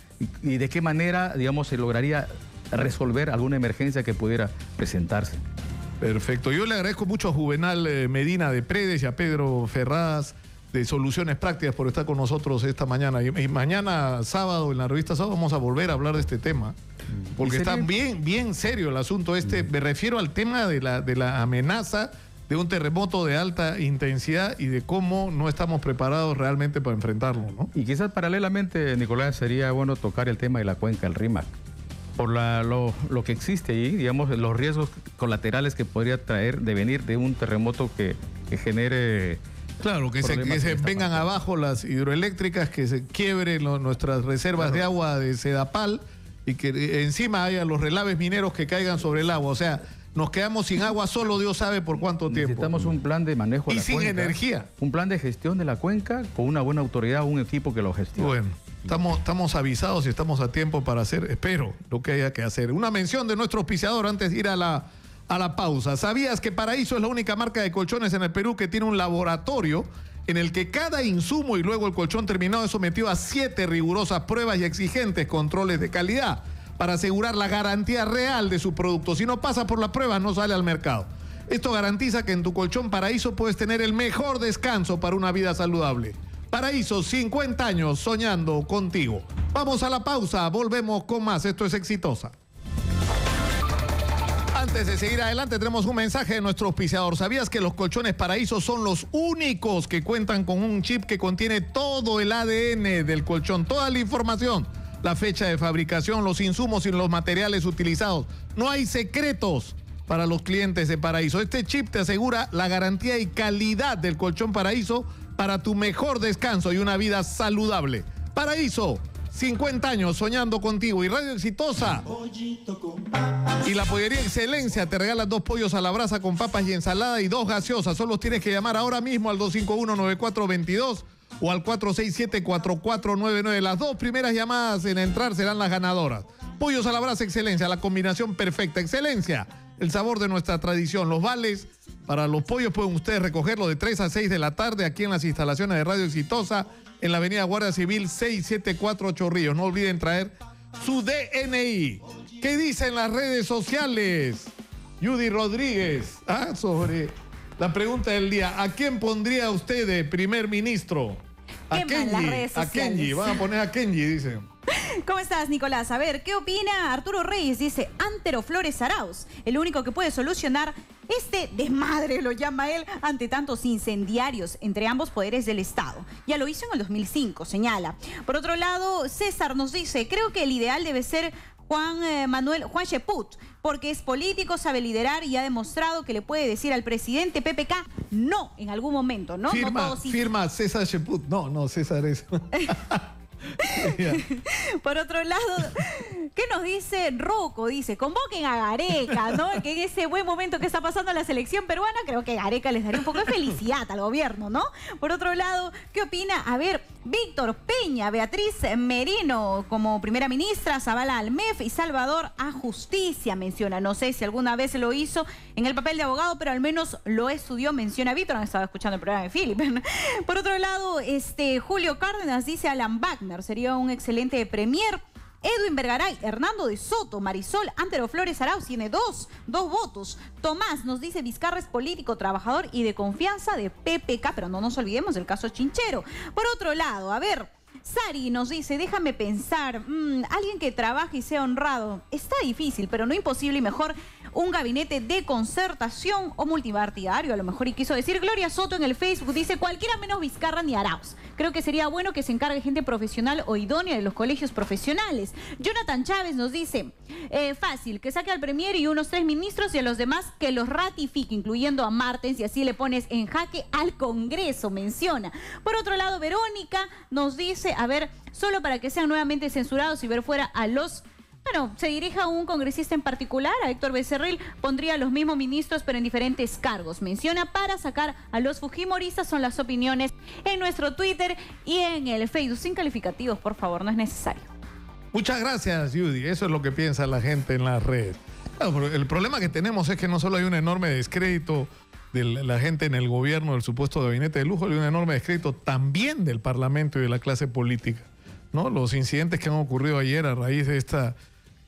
y de qué manera, digamos, se lograría resolver alguna emergencia que pudiera presentarse. Perfecto. Yo le agradezco mucho a Juvenal Medina de Predes y a Pedro Ferraz de Soluciones Prácticas por estar con nosotros esta mañana. Y mañana sábado, en la revista Sábado, vamos a volver a hablar de este tema. Porque está bien serio el asunto este. Me refiero al tema de la amenaza de un terremoto de alta intensidad y de cómo no estamos preparados realmente para enfrentarlo, ¿no? Y quizás paralelamente, Nicolás, sería bueno tocar el tema de la cuenca del Rímac. Por lo que existe ahí, digamos, los riesgos colaterales que podría traer de venir de un terremoto que genere... Claro, que se vengan abajo las hidroeléctricas, que se quiebren nuestras reservas de agua de Sedapal y que encima haya los relaves mineros que caigan sobre el agua. O sea, nos quedamos sin agua solo Dios sabe por cuánto tiempo. Necesitamos un plan de manejo de la cuenca. Y sin energía. Un plan de gestión de la cuenca con una buena autoridad, un equipo que lo gestione. Bueno, estamos avisados y estamos a tiempo para hacer, espero, lo que haya que hacer. Una mención de nuestro auspiciador antes de ir a la pausa. ¿Sabías que Paraíso es la única marca de colchones en el Perú que tiene un laboratorio en el que cada insumo y luego el colchón terminado es sometido a 7 rigurosas pruebas y exigentes controles de calidad para asegurar la garantía real de su producto? Si no pasa por la prueba, no sale al mercado. Esto garantiza que en tu colchón Paraíso puedes tener el mejor descanso para una vida saludable. Paraíso, 50 años soñando contigo. Vamos a la pausa, volvemos con más. Esto es Exitosa. Antes de seguir adelante, tenemos un mensaje de nuestro auspiciador. ¿Sabías que los colchones Paraíso son los únicos que cuentan con un chip que contiene todo el ADN del colchón, toda la información, la fecha de fabricación, los insumos y los materiales utilizados? No hay secretos para los clientes de Paraíso. Este chip te asegura la garantía y calidad del colchón Paraíso para tu mejor descanso y una vida saludable. Paraíso, 50 años soñando contigo. Y Radio Exitosa y la Pollería Excelencia te regalan 2 pollos a la brasa con papas y ensalada y 2 gaseosas. Solo tienes que llamar ahora mismo al 251-9422 o al 467-4499. Las 2 primeras llamadas en entrar serán las ganadoras. Pollos a la brasa Excelencia, la combinación perfecta. Excelencia, el sabor de nuestra tradición. Los vales para los pollos pueden ustedes recogerlo de 3 a 6 de la tarde aquí en las instalaciones de Radio Exitosa en la avenida Guardia Civil 674 Chorrillos. No olviden traer su DNI. ¿Qué dicen las redes sociales? Judy Rodríguez, sobre la pregunta del día. ¿A quién pondría usted de primer ministro? A Kenji. Van a poner a Kenji, dicen. ¿Cómo estás, Nicolás? A ver, ¿qué opina Arturo Reyes? Dice, Antero Flores Arauz, el único que puede solucionar este desmadre, lo llama él, ante tantos incendiarios entre ambos poderes del Estado. Ya lo hizo en el 2005, señala. Por otro lado, César nos dice, creo que el ideal debe ser Juan Cheput, porque es político, sabe liderar y ha demostrado que le puede decir al presidente PPK no en algún momento, ¿no? Firma César Cheput. No, César es... Por otro lado, ¿qué nos dice Rocco? Dice, convoquen a Gareca, ¿no? Que en ese buen momento que está pasando la selección peruana, creo que Gareca les daría un poco de felicidad al gobierno, ¿no? Por otro lado, ¿qué opina? A ver, Víctor Peña, Beatriz Merino como primera ministra, Zavala al MEF y Salvador a Justicia, menciona. No sé si alguna vez lo hizo en el papel de abogado, pero al menos lo estudió, menciona Víctor. Han estado escuchando el programa de Philip. Por otro lado, Julio Cárdenas dice Alan Wagner sería un excelente premier. Edwin Vergaray, Hernando de Soto, Marisol Antero Flores Arauz tiene dos votos. Tomás nos dice Vizcarra es político, trabajador y de confianza de PPK, pero no nos olvidemos del caso Chinchero. Por otro lado, a ver, Sari nos dice, déjame pensar, alguien que trabaje y sea honrado. Está difícil, pero no imposible y mejor un gabinete de concertación o multipartidario, a lo mejor, y quiso decir Gloria Soto en el Facebook, dice cualquiera menos Vizcarra ni Arauz. Creo que sería bueno que se encargue gente profesional o idónea de los colegios profesionales. Jonathan Chávez nos dice, fácil, que saque al premier y unos 3 ministros y a los demás que los ratifique, incluyendo a Martens, y así le pones en jaque al Congreso, menciona. Por otro lado, Verónica nos dice, a ver, solo para que sean nuevamente censurados y ver fuera a los... Bueno, se dirige a un congresista en particular, a Héctor Becerril, pondría a los mismos ministros pero en diferentes cargos. Menciona para sacar a los fujimoristas, son las opiniones en nuestro Twitter y en el Facebook. Sin calificativos, por favor, no es necesario. Muchas gracias, Judy. Eso es lo que piensa la gente en las redes. Claro, pero el problema que tenemos es que no solo hay un enorme descrédito de la gente en el gobierno del supuesto gabinete de lujo y un enorme descrédito también del Parlamento y de la clase política, ¿no? Los incidentes que han ocurrido ayer a raíz de esta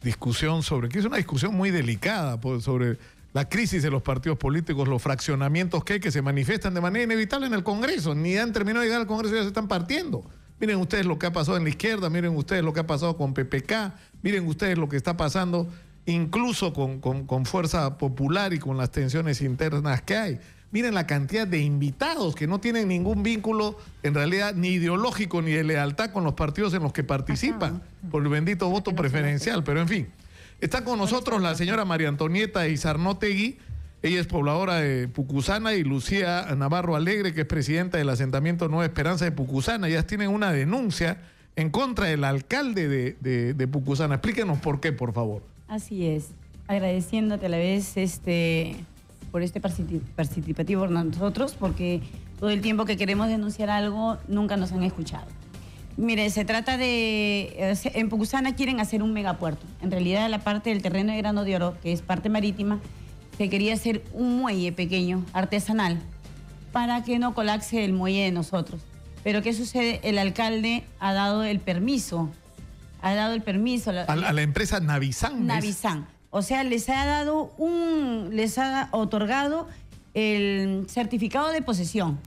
discusión que es una discusión muy delicada, sobre la crisis de los partidos políticos, los fraccionamientos que se manifiestan de manera inevitable en el Congreso. Ni han terminado de llegar al Congreso y ya se están partiendo. Miren ustedes lo que ha pasado en la izquierda, miren ustedes lo que ha pasado con PPK, miren ustedes lo que está pasando incluso con Fuerza Popular y con las tensiones internas que hay. Miren la cantidad de invitados que no tienen ningún vínculo en realidad ni ideológico ni de lealtad con los partidos en los que participan por el bendito voto preferencial. Pero en fin, está con nosotros la señora María Antonieta Izarnotegui. Ella es pobladora de Pucusana, y Lucía Navarro Alegre, que es presidenta del asentamiento Nueva Esperanza de Pucusana. Ellas tienen una denuncia en contra del alcalde de Pucusana. Explíquenos por qué, por favor. Así es. Agradeciéndote a la vez por este participativo por nosotros, porque todo el tiempo que queremos denunciar algo nunca nos han escuchado. Mire, se trata de... En Pucusana quieren hacer un megapuerto. En realidad la parte del terreno de Grano de Oro, que es parte marítima, se quería hacer un muelle pequeño, artesanal, para que no colapse el muelle de nosotros. Pero ¿qué sucede? El alcalde ha dado el permiso. Ha dado el permiso. A la empresa Navisan. Navisan. O sea, les ha otorgado el certificado de posesión.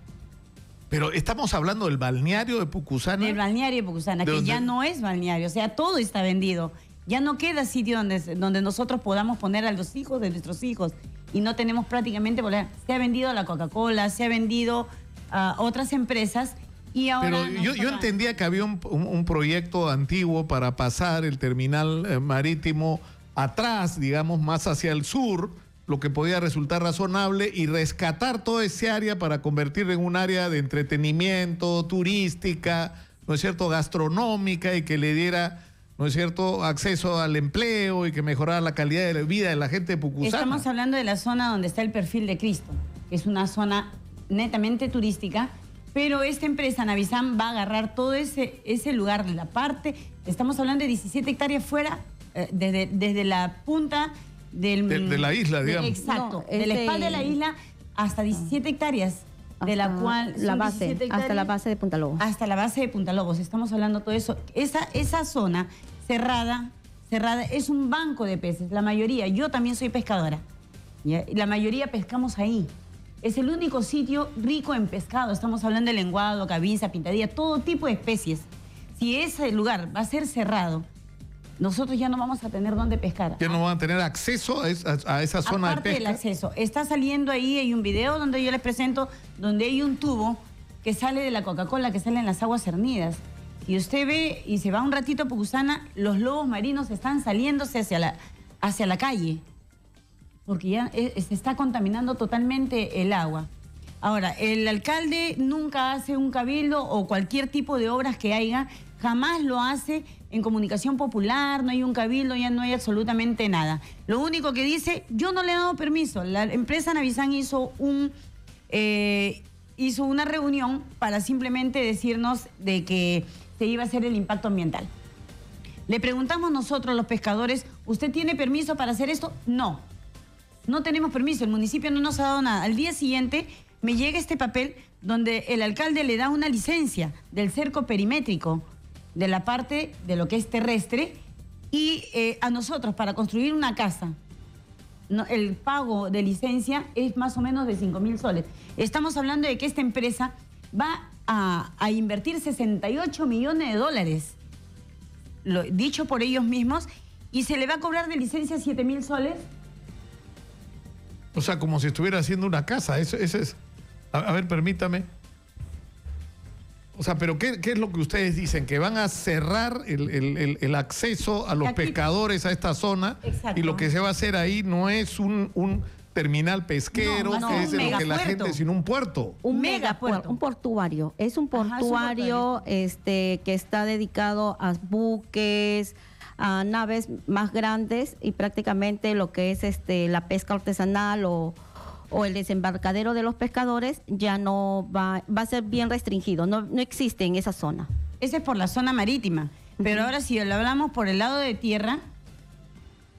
Pero estamos hablando del balneario de Pucusana. Del balneario de Pucusana, que ya no es balneario. O sea, todo está vendido. Ya no queda sitio donde nosotros podamos poner a los hijos de nuestros hijos. Y no tenemos prácticamente... Se ha vendido a la Coca-Cola, se ha vendido a otras empresas. Y ahora pero yo entendía que había un proyecto antiguo para pasar el terminal marítimo atrás, digamos, más hacia el sur, lo que podía resultar razonable, y rescatar toda ese área para convertirla en un área de entretenimiento, turística, ¿no es cierto?, gastronómica, y que le diera, ¿no es cierto?, acceso al empleo y que mejorara la calidad de vida de la gente de Pucusana. Estamos hablando de la zona donde está el Perfil de Cristo, que es una zona netamente turística, pero esta empresa Navisan va a agarrar todo ese lugar de la parte. Estamos hablando de 17 hectáreas fuera, desde la punta de la isla, digamos. Exacto, de la espalda de la isla hasta 17 hectáreas, de la cual la base, hasta la base de Punta Lobos. Hasta la base de Punta Lobos, estamos hablando de todo eso. Esa zona cerrada es un banco de peces, la mayoría. Yo también soy pescadora, ¿ya? La mayoría pescamos ahí. Es el único sitio rico en pescado. Estamos hablando de lenguado, cabinza, pintadilla, todo tipo de especies. Si ese lugar va a ser cerrado, nosotros ya no vamos a tener dónde pescar. Ya no van a tener acceso a esa zona de pesca. Aparte del acceso. Está saliendo ahí, hay un video donde yo les presento, donde hay un tubo que sale de la Coca-Cola, que sale en las aguas cernidas. Y usted ve y se va un ratito a Pucusana, los lobos marinos están saliéndose hacia la calle, porque ya se está contaminando totalmente el agua. Ahora, el alcalde nunca hace un cabildo o cualquier tipo de obras que haya, jamás lo hace en comunicación popular, no hay un cabildo, ya no hay absolutamente nada. Lo único que dice, yo no le he dado permiso. La empresa Navisan hizo una reunión para simplemente decirnos de que se iba a hacer el impacto ambiental. Le preguntamos nosotros, los pescadores, ¿usted tiene permiso para hacer esto? No. No tenemos permiso, el municipio no nos ha dado nada. Al día siguiente me llega este papel donde el alcalde le da una licencia del cerco perimétrico de la parte de lo que es terrestre y a nosotros para construir una casa, el pago de licencia es más o menos de 5.000 soles. Estamos hablando de que esta empresa va a invertir 68 millones de dólares, dicho por ellos mismos, y se le va a cobrar de licencia 7.000 soles. O sea, como si estuviera haciendo una casa. Eso es... A ver, permítame. O sea, pero ¿qué es lo que ustedes dicen? Que van a cerrar el acceso a los pescadores a esta zona. Exacto. Y lo que se va a hacer ahí no es un terminal pesquero, que es de lo que la gente, sino un puerto. Un megapuerto. Un portuario. Es un portuario, que está dedicado a buques, a naves más grandes, y prácticamente lo que es la pesca artesanal o el desembarcadero de los pescadores ya no va a ser bien restringido, no existe en esa zona. Ese es por la zona marítima, pero ahora si lo hablamos por el lado de tierra,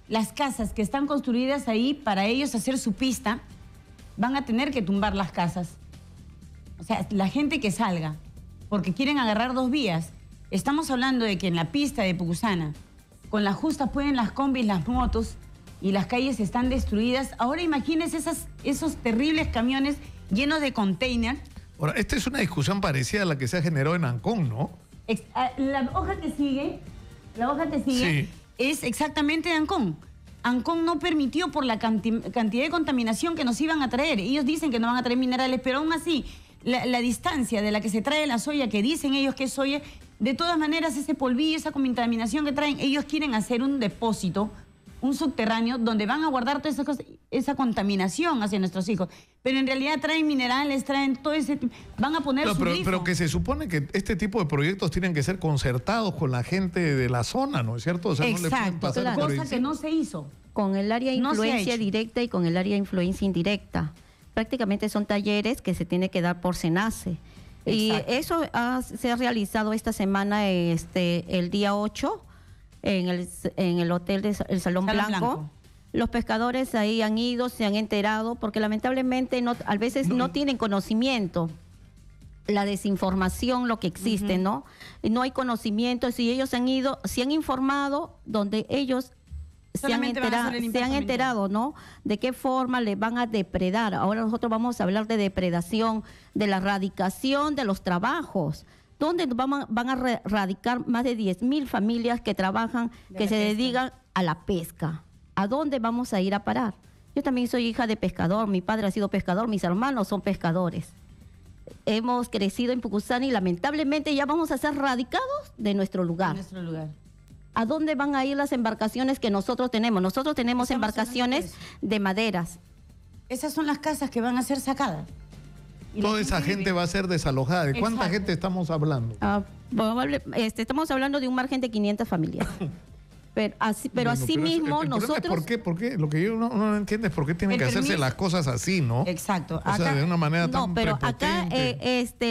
las casas que están construidas ahí para ellos hacer su pista, van a tener que tumbar las casas. O sea, la gente que salga, porque quieren agarrar 2 vías. Estamos hablando de que en la pista de Pucusana, con la justa pueden las combis, las motos, y las calles están destruidas. Ahora imagínense esos terribles camiones llenos de container. Ahora, esta es una discusión parecida a la que se ha generado en Ancón, ¿no? La hoja que sigue sí, es exactamente de Ancón. Ancón no permitió por la cantidad de contaminación que nos iban a traer. Ellos dicen que no van a traer minerales, pero aún así, la distancia de la que se trae la soya, que dicen ellos que es soya, de todas maneras ese polvillo, esa contaminación que traen, ellos quieren hacer un depósito, un subterráneo, donde van a guardar toda esa contaminación hacia nuestros hijos. Pero en realidad traen minerales, traen todo ese... Van a poner su grifo. Pero que se supone que este tipo de proyectos tienen que ser concertados con la gente de la zona, ¿no es cierto? O sea, exacto, no le pueden pasar por cosa que no se hizo. Con el área de influencia directa y con el área de influencia indirecta. Prácticamente son talleres que se tiene que dar por SENACE. Y eso se ha realizado esta semana, el día 8, en el hotel del Salón Blanco. Los pescadores ahí han ido, se han enterado, porque lamentablemente a veces no tienen conocimiento. La desinformación, lo que existe, ¿no? Y no hay conocimiento. Si ellos han ido, se han informado, donde ellos se han enterado, ¿no? De qué forma le van a depredar. Ahora nosotros vamos a hablar de depredación, de la erradicación de los trabajos, donde van a radicar más de 10.000 familias que trabajan, que se dedican a la pesca. ¿A dónde vamos a ir a parar? Yo también soy hija de pescador, mi padre ha sido pescador, mis hermanos son pescadores. Hemos crecido en Pucusana y lamentablemente ya vamos a ser radicados de nuestro lugar. ¿A dónde van a ir las embarcaciones que nosotros tenemos? Nosotros tenemos embarcaciones de maderas. Esas son las casas que van a ser sacadas. Toda esa gente va a ser desalojada. ¿De cuánta gente estamos hablando? Estamos hablando de un margen de 500 familias. Pero así mismo nosotros... ¿Por qué? Lo que yo no entiendo es por qué tienen que hacerse las cosas así, ¿no? Exacto. O sea, de una manera tan prepotente. Acá,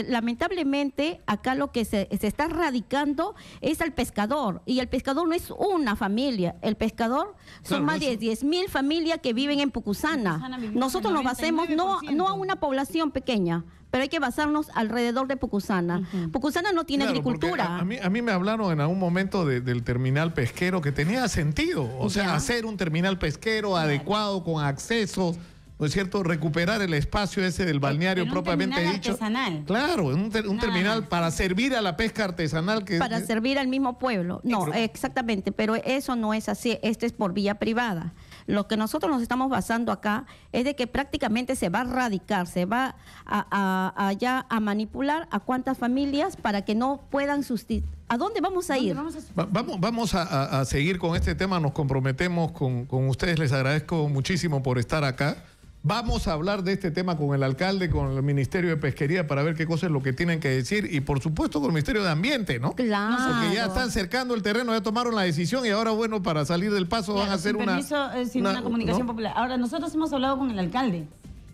lamentablemente, acá lo que se está radicando es al pescador. Y el pescador no es una familia. El pescador son más de 10.000 familias que viven en Pucusana. Nosotros nos basemos no a una población pequeña, pero hay que basarnos alrededor de Pucusana. Pucusana no tiene agricultura. A mí me hablaron en algún momento del terminal pesquero, que tenía sentido. O sea, hacer un terminal pesquero adecuado, con accesos, ¿no es cierto? Recuperar el espacio ese del balneario propiamente dicho. Artesanal. Claro, un terminal para servir a la pesca artesanal. Para servir al mismo pueblo. No, exactamente, pero eso no es así. Esto es por vía privada. Lo que nosotros nos estamos basando acá es de que prácticamente se va a radicar, se va a manipular a cuántas familias para que no puedan sustituir. ¿A dónde vamos a ir? Vamos a seguir con este tema, nos comprometemos con ustedes, les agradezco muchísimo por estar acá. Vamos a hablar de este tema con el alcalde, con el Ministerio de Pesquería, para ver qué cosas es lo que tienen que decir, y por supuesto con el Ministerio de Ambiente, ¿no? Claro. Porque ya están cercando el terreno, ya tomaron la decisión y ahora, bueno, para salir del paso van a hacer una comunicación popular. Ahora, nosotros hemos hablado con el alcalde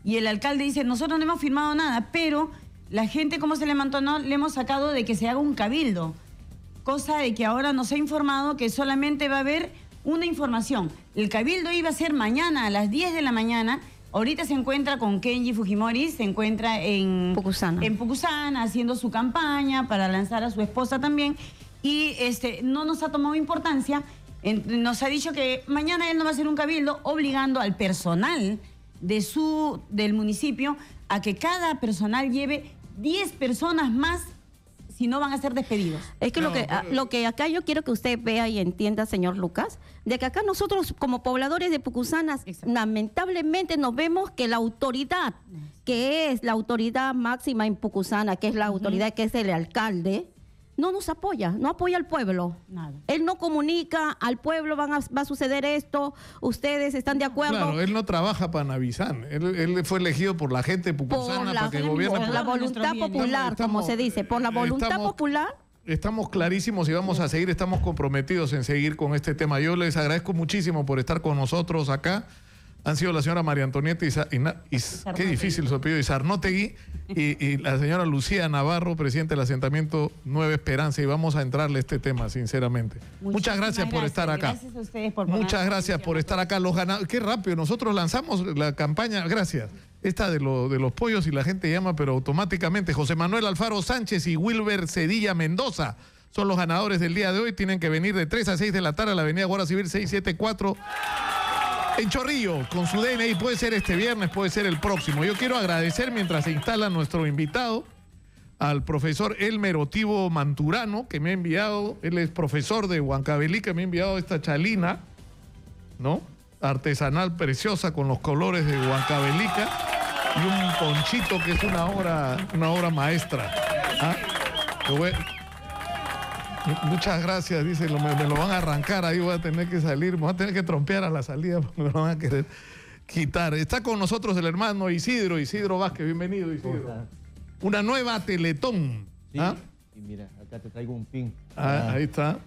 y el alcalde dice, nosotros no hemos firmado nada, pero la gente, como se levantó, no le hemos sacado de que se haga un cabildo, cosa de que ahora nos ha informado que solamente va a haber una información. El cabildo iba a ser mañana a las 10 de la mañana. Ahorita se encuentra con Kenji Fujimori, se encuentra en Pucusana haciendo su campaña para lanzar a su esposa también, y no nos ha tomado importancia. Nos ha dicho que mañana él no va a hacer un cabildo obligando al personal del municipio a que cada personal lleve 10 personas más, si no van a ser despedidos. Es que lo que acá yo quiero que usted vea y entienda, señor Lucas, de que acá nosotros como pobladores de Pucusana, lamentablemente nos vemos que la autoridad, que es la autoridad máxima en Pucusana, que es la autoridad que es el alcalde, no nos apoya, no apoya al pueblo. Nada. Él no comunica al pueblo, va a suceder esto, ustedes están de acuerdo. Claro, él no trabaja para Navizán, él fue elegido por la gente de Pucusana para que gobierne. Por la voluntad popular, como se dice, por la voluntad popular. Estamos clarísimos y vamos a seguir, estamos comprometidos en seguir con este tema. Yo les agradezco muchísimo por estar con nosotros acá. Han sido la señora María Antonieta qué difícil su apellido, Izarnotegui, y la señora Lucía Navarro, presidente del asentamiento Nueva Esperanza, y vamos a entrarle a este tema, sinceramente. Muchas gracias por estar acá. Gracias a ustedes por Muchas gracias por estar acá. Qué rápido, nosotros lanzamos la campaña, gracias. esta de los pollos y la gente llama, pero automáticamente. José Manuel Alfaro Sánchez y Wilber Cedilla Mendoza son los ganadores del día de hoy. Tienen que venir de 3 a 6 de la tarde a la avenida Guardia Civil 674 en Chorrillo, con su DNI. Puede ser este viernes, puede ser el próximo. Yo quiero agradecer, mientras se instala nuestro invitado, al profesor Elmer Otivo Manturano, que me ha enviado, él es profesor de Huancavelica, me ha enviado esta chalina, ¿no? Artesanal preciosa con los colores de Huancavelica y un ponchito que es una obra maestra. ¿Ah? Muchas gracias, dice, me lo van a arrancar, ahí voy a tener que salir, me voy a tener que trompear a la salida porque me lo van a querer quitar. Está con nosotros el hermano Isidro Vázquez, bienvenido Isidro. Una nueva Teletón. Sí. ¿Ah? Y mira, acá te traigo un pin. Ahí está.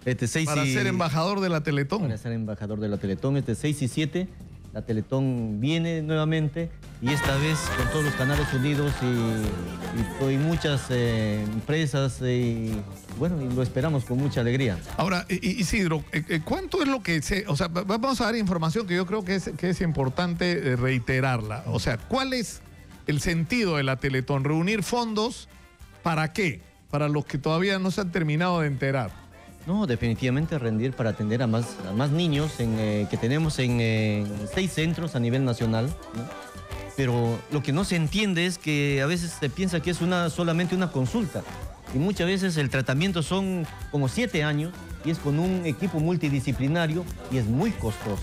Para ser embajador de la Teletón. Para ser embajador de la Teletón, 6 y 7. La Teletón viene nuevamente y esta vez con todos los canales unidos y muchas empresas y bueno, y lo esperamos con mucha alegría. Ahora, Isidro, ¿cuánto es lo que o sea, vamos a dar información que yo creo que es importante reiterarla. O sea, ¿cuál es el sentido de la Teletón? ¿Reunir fondos para qué? Para los que todavía no se han terminado de enterar. No, definitivamente rendir para atender a más niños que tenemos en 6 centros a nivel nacional, ¿no? Pero lo que no se entiende es que a veces se piensa que es solamente una consulta y muchas veces el tratamiento son como 7 años y es con un equipo multidisciplinario y es muy costoso.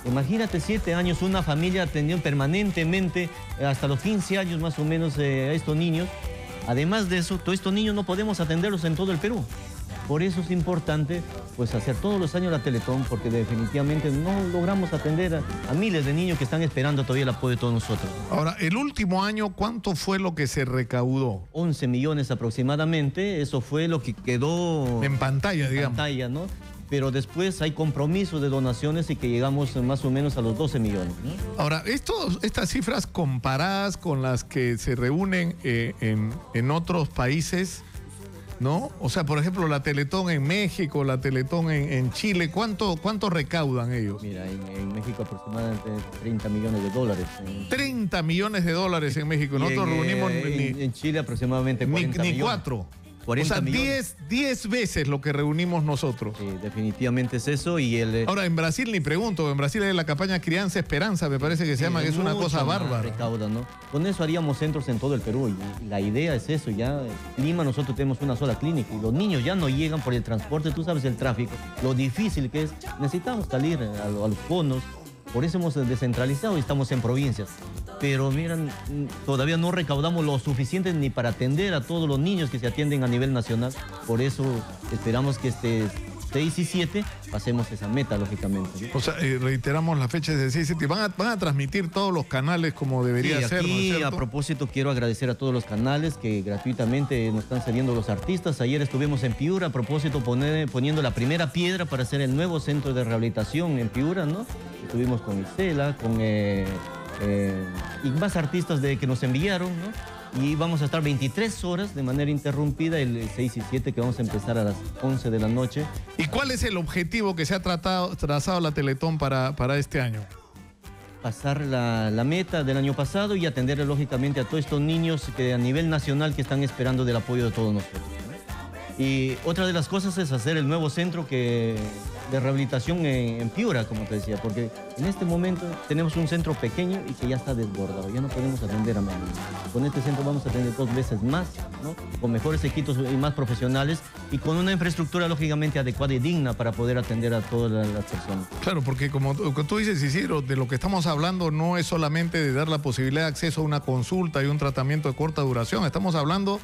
Imagínate 7 años una familia atendiendo permanentemente hasta los 15 años más o menos a estos niños. Además de eso, todos estos niños no podemos atenderlos en todo el Perú. Por eso es importante pues hacer todos los años la Teletón, porque definitivamente no logramos atender a miles de niños que están esperando todavía el apoyo de todos nosotros. Ahora, el último año, ¿cuánto fue lo que se recaudó? 11 millones aproximadamente, eso fue lo que quedó en pantalla, digamos. En pantalla, ¿no? Pero después hay compromisos de donaciones y que llegamos más o menos a los 12 millones, ¿no? Ahora, estas cifras comparadas con las que se reúnen en otros países, ¿no? O sea, por ejemplo, la Teletón en México, la Teletón en Chile, ¿cuánto recaudan ellos? Mira, en México aproximadamente 30 millones de dólares. 30 millones de dólares en México. Nosotros reunimos... En Chile aproximadamente 40 millones. Ni 4. 40 o sea, millones. 10 veces lo que reunimos nosotros. Sí, definitivamente es eso. Ahora, en Brasil ni pregunto, en Brasil hay la campaña Crianza Esperanza, me parece que se llama, que es una cosa bárbara. Recauda, ¿no? Con eso haríamos centros en todo el Perú y la idea es eso, ya en Lima nosotros tenemos una sola clínica y los niños ya no llegan por el transporte, tú sabes el tráfico, lo difícil que es, necesitamos salir a los conos. Por eso hemos descentralizado y estamos en provincias. Pero miren, todavía no recaudamos lo suficiente ni para atender a todos los niños que se atienden a nivel nacional. Por eso esperamos que 6 y 7 pasemos esa meta, lógicamente, ¿sí? O sea, reiteramos las fechas de 6 y 7. ¿Van a transmitir todos los canales como debería ser, ¿no es cierto? A propósito, quiero agradecer a todos los canales que gratuitamente nos están cediendo los artistas. Ayer estuvimos en Piura, a propósito, poniendo la primera piedra para hacer el nuevo centro de rehabilitación en Piura, ¿no? Estuvimos con Isela, y más artistas que nos enviaron, ¿no? Y vamos a estar 23 horas de manera interrumpida el 6 y 7, que vamos a empezar a las 11 de la noche. ¿Y cuál es el objetivo que se ha trazado la Teletón para este año? Pasar la meta del año pasado y atender lógicamente a todos estos niños que a nivel nacional que están esperando del apoyo de todos nosotros, ¿no? Y otra de las cosas es hacer el nuevo centro de rehabilitación en Piura, como te decía, porque en este momento tenemos un centro pequeño y que ya está desbordado, ya no podemos atender a más. Con este centro vamos a atender 2 veces más, ¿no? Con mejores equipos y más profesionales y con una infraestructura lógicamente adecuada y digna para poder atender a todas las personas. Claro, porque como tú dices, Isidro, de lo que estamos hablando no es solamente de dar la posibilidad de acceso a una consulta y un tratamiento de corta duración, estamos hablando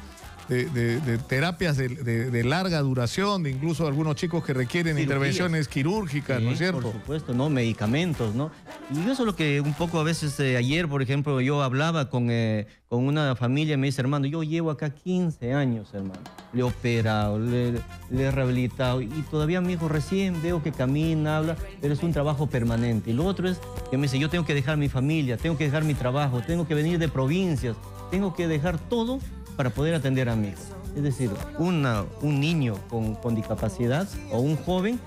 de terapias de larga duración, de incluso algunos chicos que requieren cirugías, intervenciones quirúrgicas, ¿no es cierto? Por supuesto, ¿no? Medicamentos, ¿no? Y eso es lo que un poco a veces, ayer, por ejemplo, yo hablaba con una familia y me dice, hermano, yo llevo acá 15 años, hermano. Le he operado, le he rehabilitado y todavía mi hijo recién veo que camina, habla, pero es un trabajo permanente. Y lo otro es que me dice, yo tengo que dejar mi familia, tengo que dejar mi trabajo, tengo que venir de provincias, tengo que dejar todo para poder atender a mi hijo. Es decir, un niño con discapacidad o un joven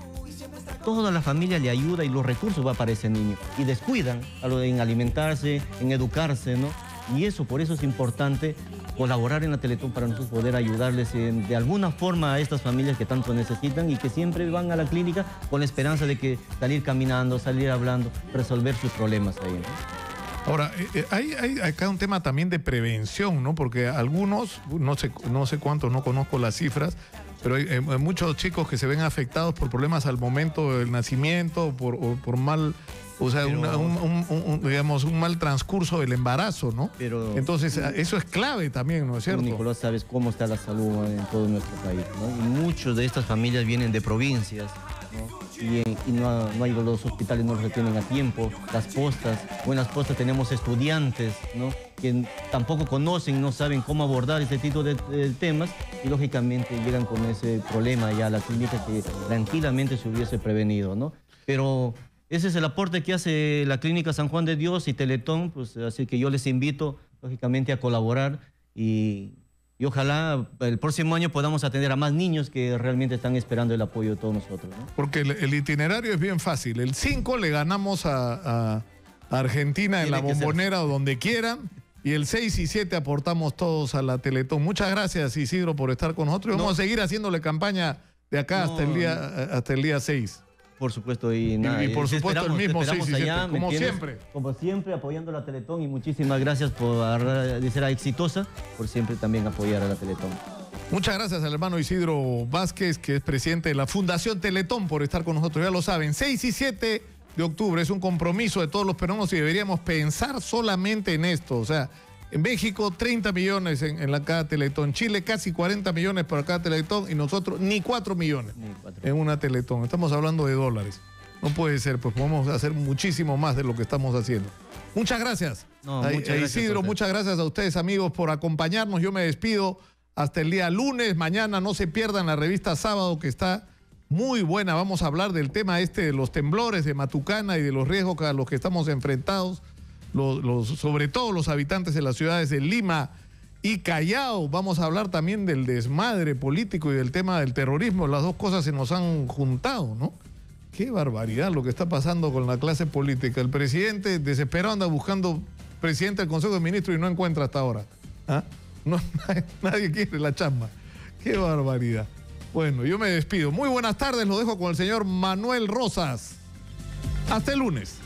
toda la familia le ayuda y los recursos van para ese niño. Y descuidan en alimentarse, en educarse, ¿no? Y eso, por eso es importante colaborar en la Teletón para nosotros poder ayudarles de alguna forma a estas familias que tanto necesitan y que siempre van a la clínica con la esperanza de que salir caminando, salir hablando, resolver sus problemas ahí, ¿no? Ahora, hay acá un tema también de prevención, ¿no? Porque algunos, no sé cuántos, no conozco las cifras, pero hay muchos chicos que se ven afectados por problemas al momento del nacimiento, por mal... O sea, digamos, un mal transcurso del embarazo, ¿no? Pero, entonces, eso es clave también, ¿no es cierto? Nicolás, sabes cómo está la salud en todo nuestro país, ¿no? Y muchos de estas familias vienen de provincias, ¿no? Y no hay los hospitales, no los retienen a tiempo. Las postas, o en las postas tenemos estudiantes, ¿no? Que tampoco conocen, no saben cómo abordar este tipo de temas y lógicamente llegan con ese problema ya a la clínica que tranquilamente se hubiese prevenido, ¿no? Pero ese es el aporte que hace la Clínica San Juan de Dios y Teletón, pues así que yo les invito, lógicamente, a colaborar y ojalá el próximo año podamos atender a más niños que realmente están esperando el apoyo de todos nosotros, ¿no? Porque el itinerario es bien fácil. El 5 le ganamos a Argentina en la Bombonera o donde quieran. Y el 6 y 7 aportamos todos a la Teletón. Muchas gracias, Isidro, por estar con nosotros. Vamos a seguir haciéndole campaña de acá hasta el día 6. Por supuesto, y nada. Y por supuesto el mismo 6 y 7, allá, como siempre. Como siempre, apoyando a la Teletón y muchísimas gracias de ser exitosa, por siempre también apoyar a la Teletón. Muchas gracias al hermano Isidro Vázquez, que es presidente de la Fundación Teletón, por estar con nosotros. Ya lo saben, 6 y 7 de octubre es un compromiso de todos los peruanos y deberíamos pensar solamente en esto. O sea, en México 30 millones en la cada Teletón, Chile casi 40 millones para cada Teletón y nosotros ni 4 millones en una Teletón. Estamos hablando de dólares. No puede ser, pues podemos hacer muchísimo más de lo que estamos haciendo. Muchas gracias. Muchas gracias, Isidro, muchas gracias a ustedes, amigos, por acompañarnos. Yo me despido hasta el día lunes. Mañana no se pierdan la revista Sábado, que está muy buena. Vamos a hablar del tema de los temblores de Matucana y de los riesgos a los que estamos enfrentados. Sobre todo los habitantes de las ciudades de Lima y Callao. Vamos a hablar también del desmadre político y del tema del terrorismo. Las dos cosas se nos han juntado, ¿no? Qué barbaridad lo que está pasando con la clase política. El presidente desesperado anda buscando presidente del Consejo de Ministros y no encuentra hasta ahora. ¿Ah? No, nadie quiere la chamba. Qué barbaridad. Bueno, yo me despido. Muy buenas tardes. Lo dejo con el señor Manuel Rosas. Hasta el lunes.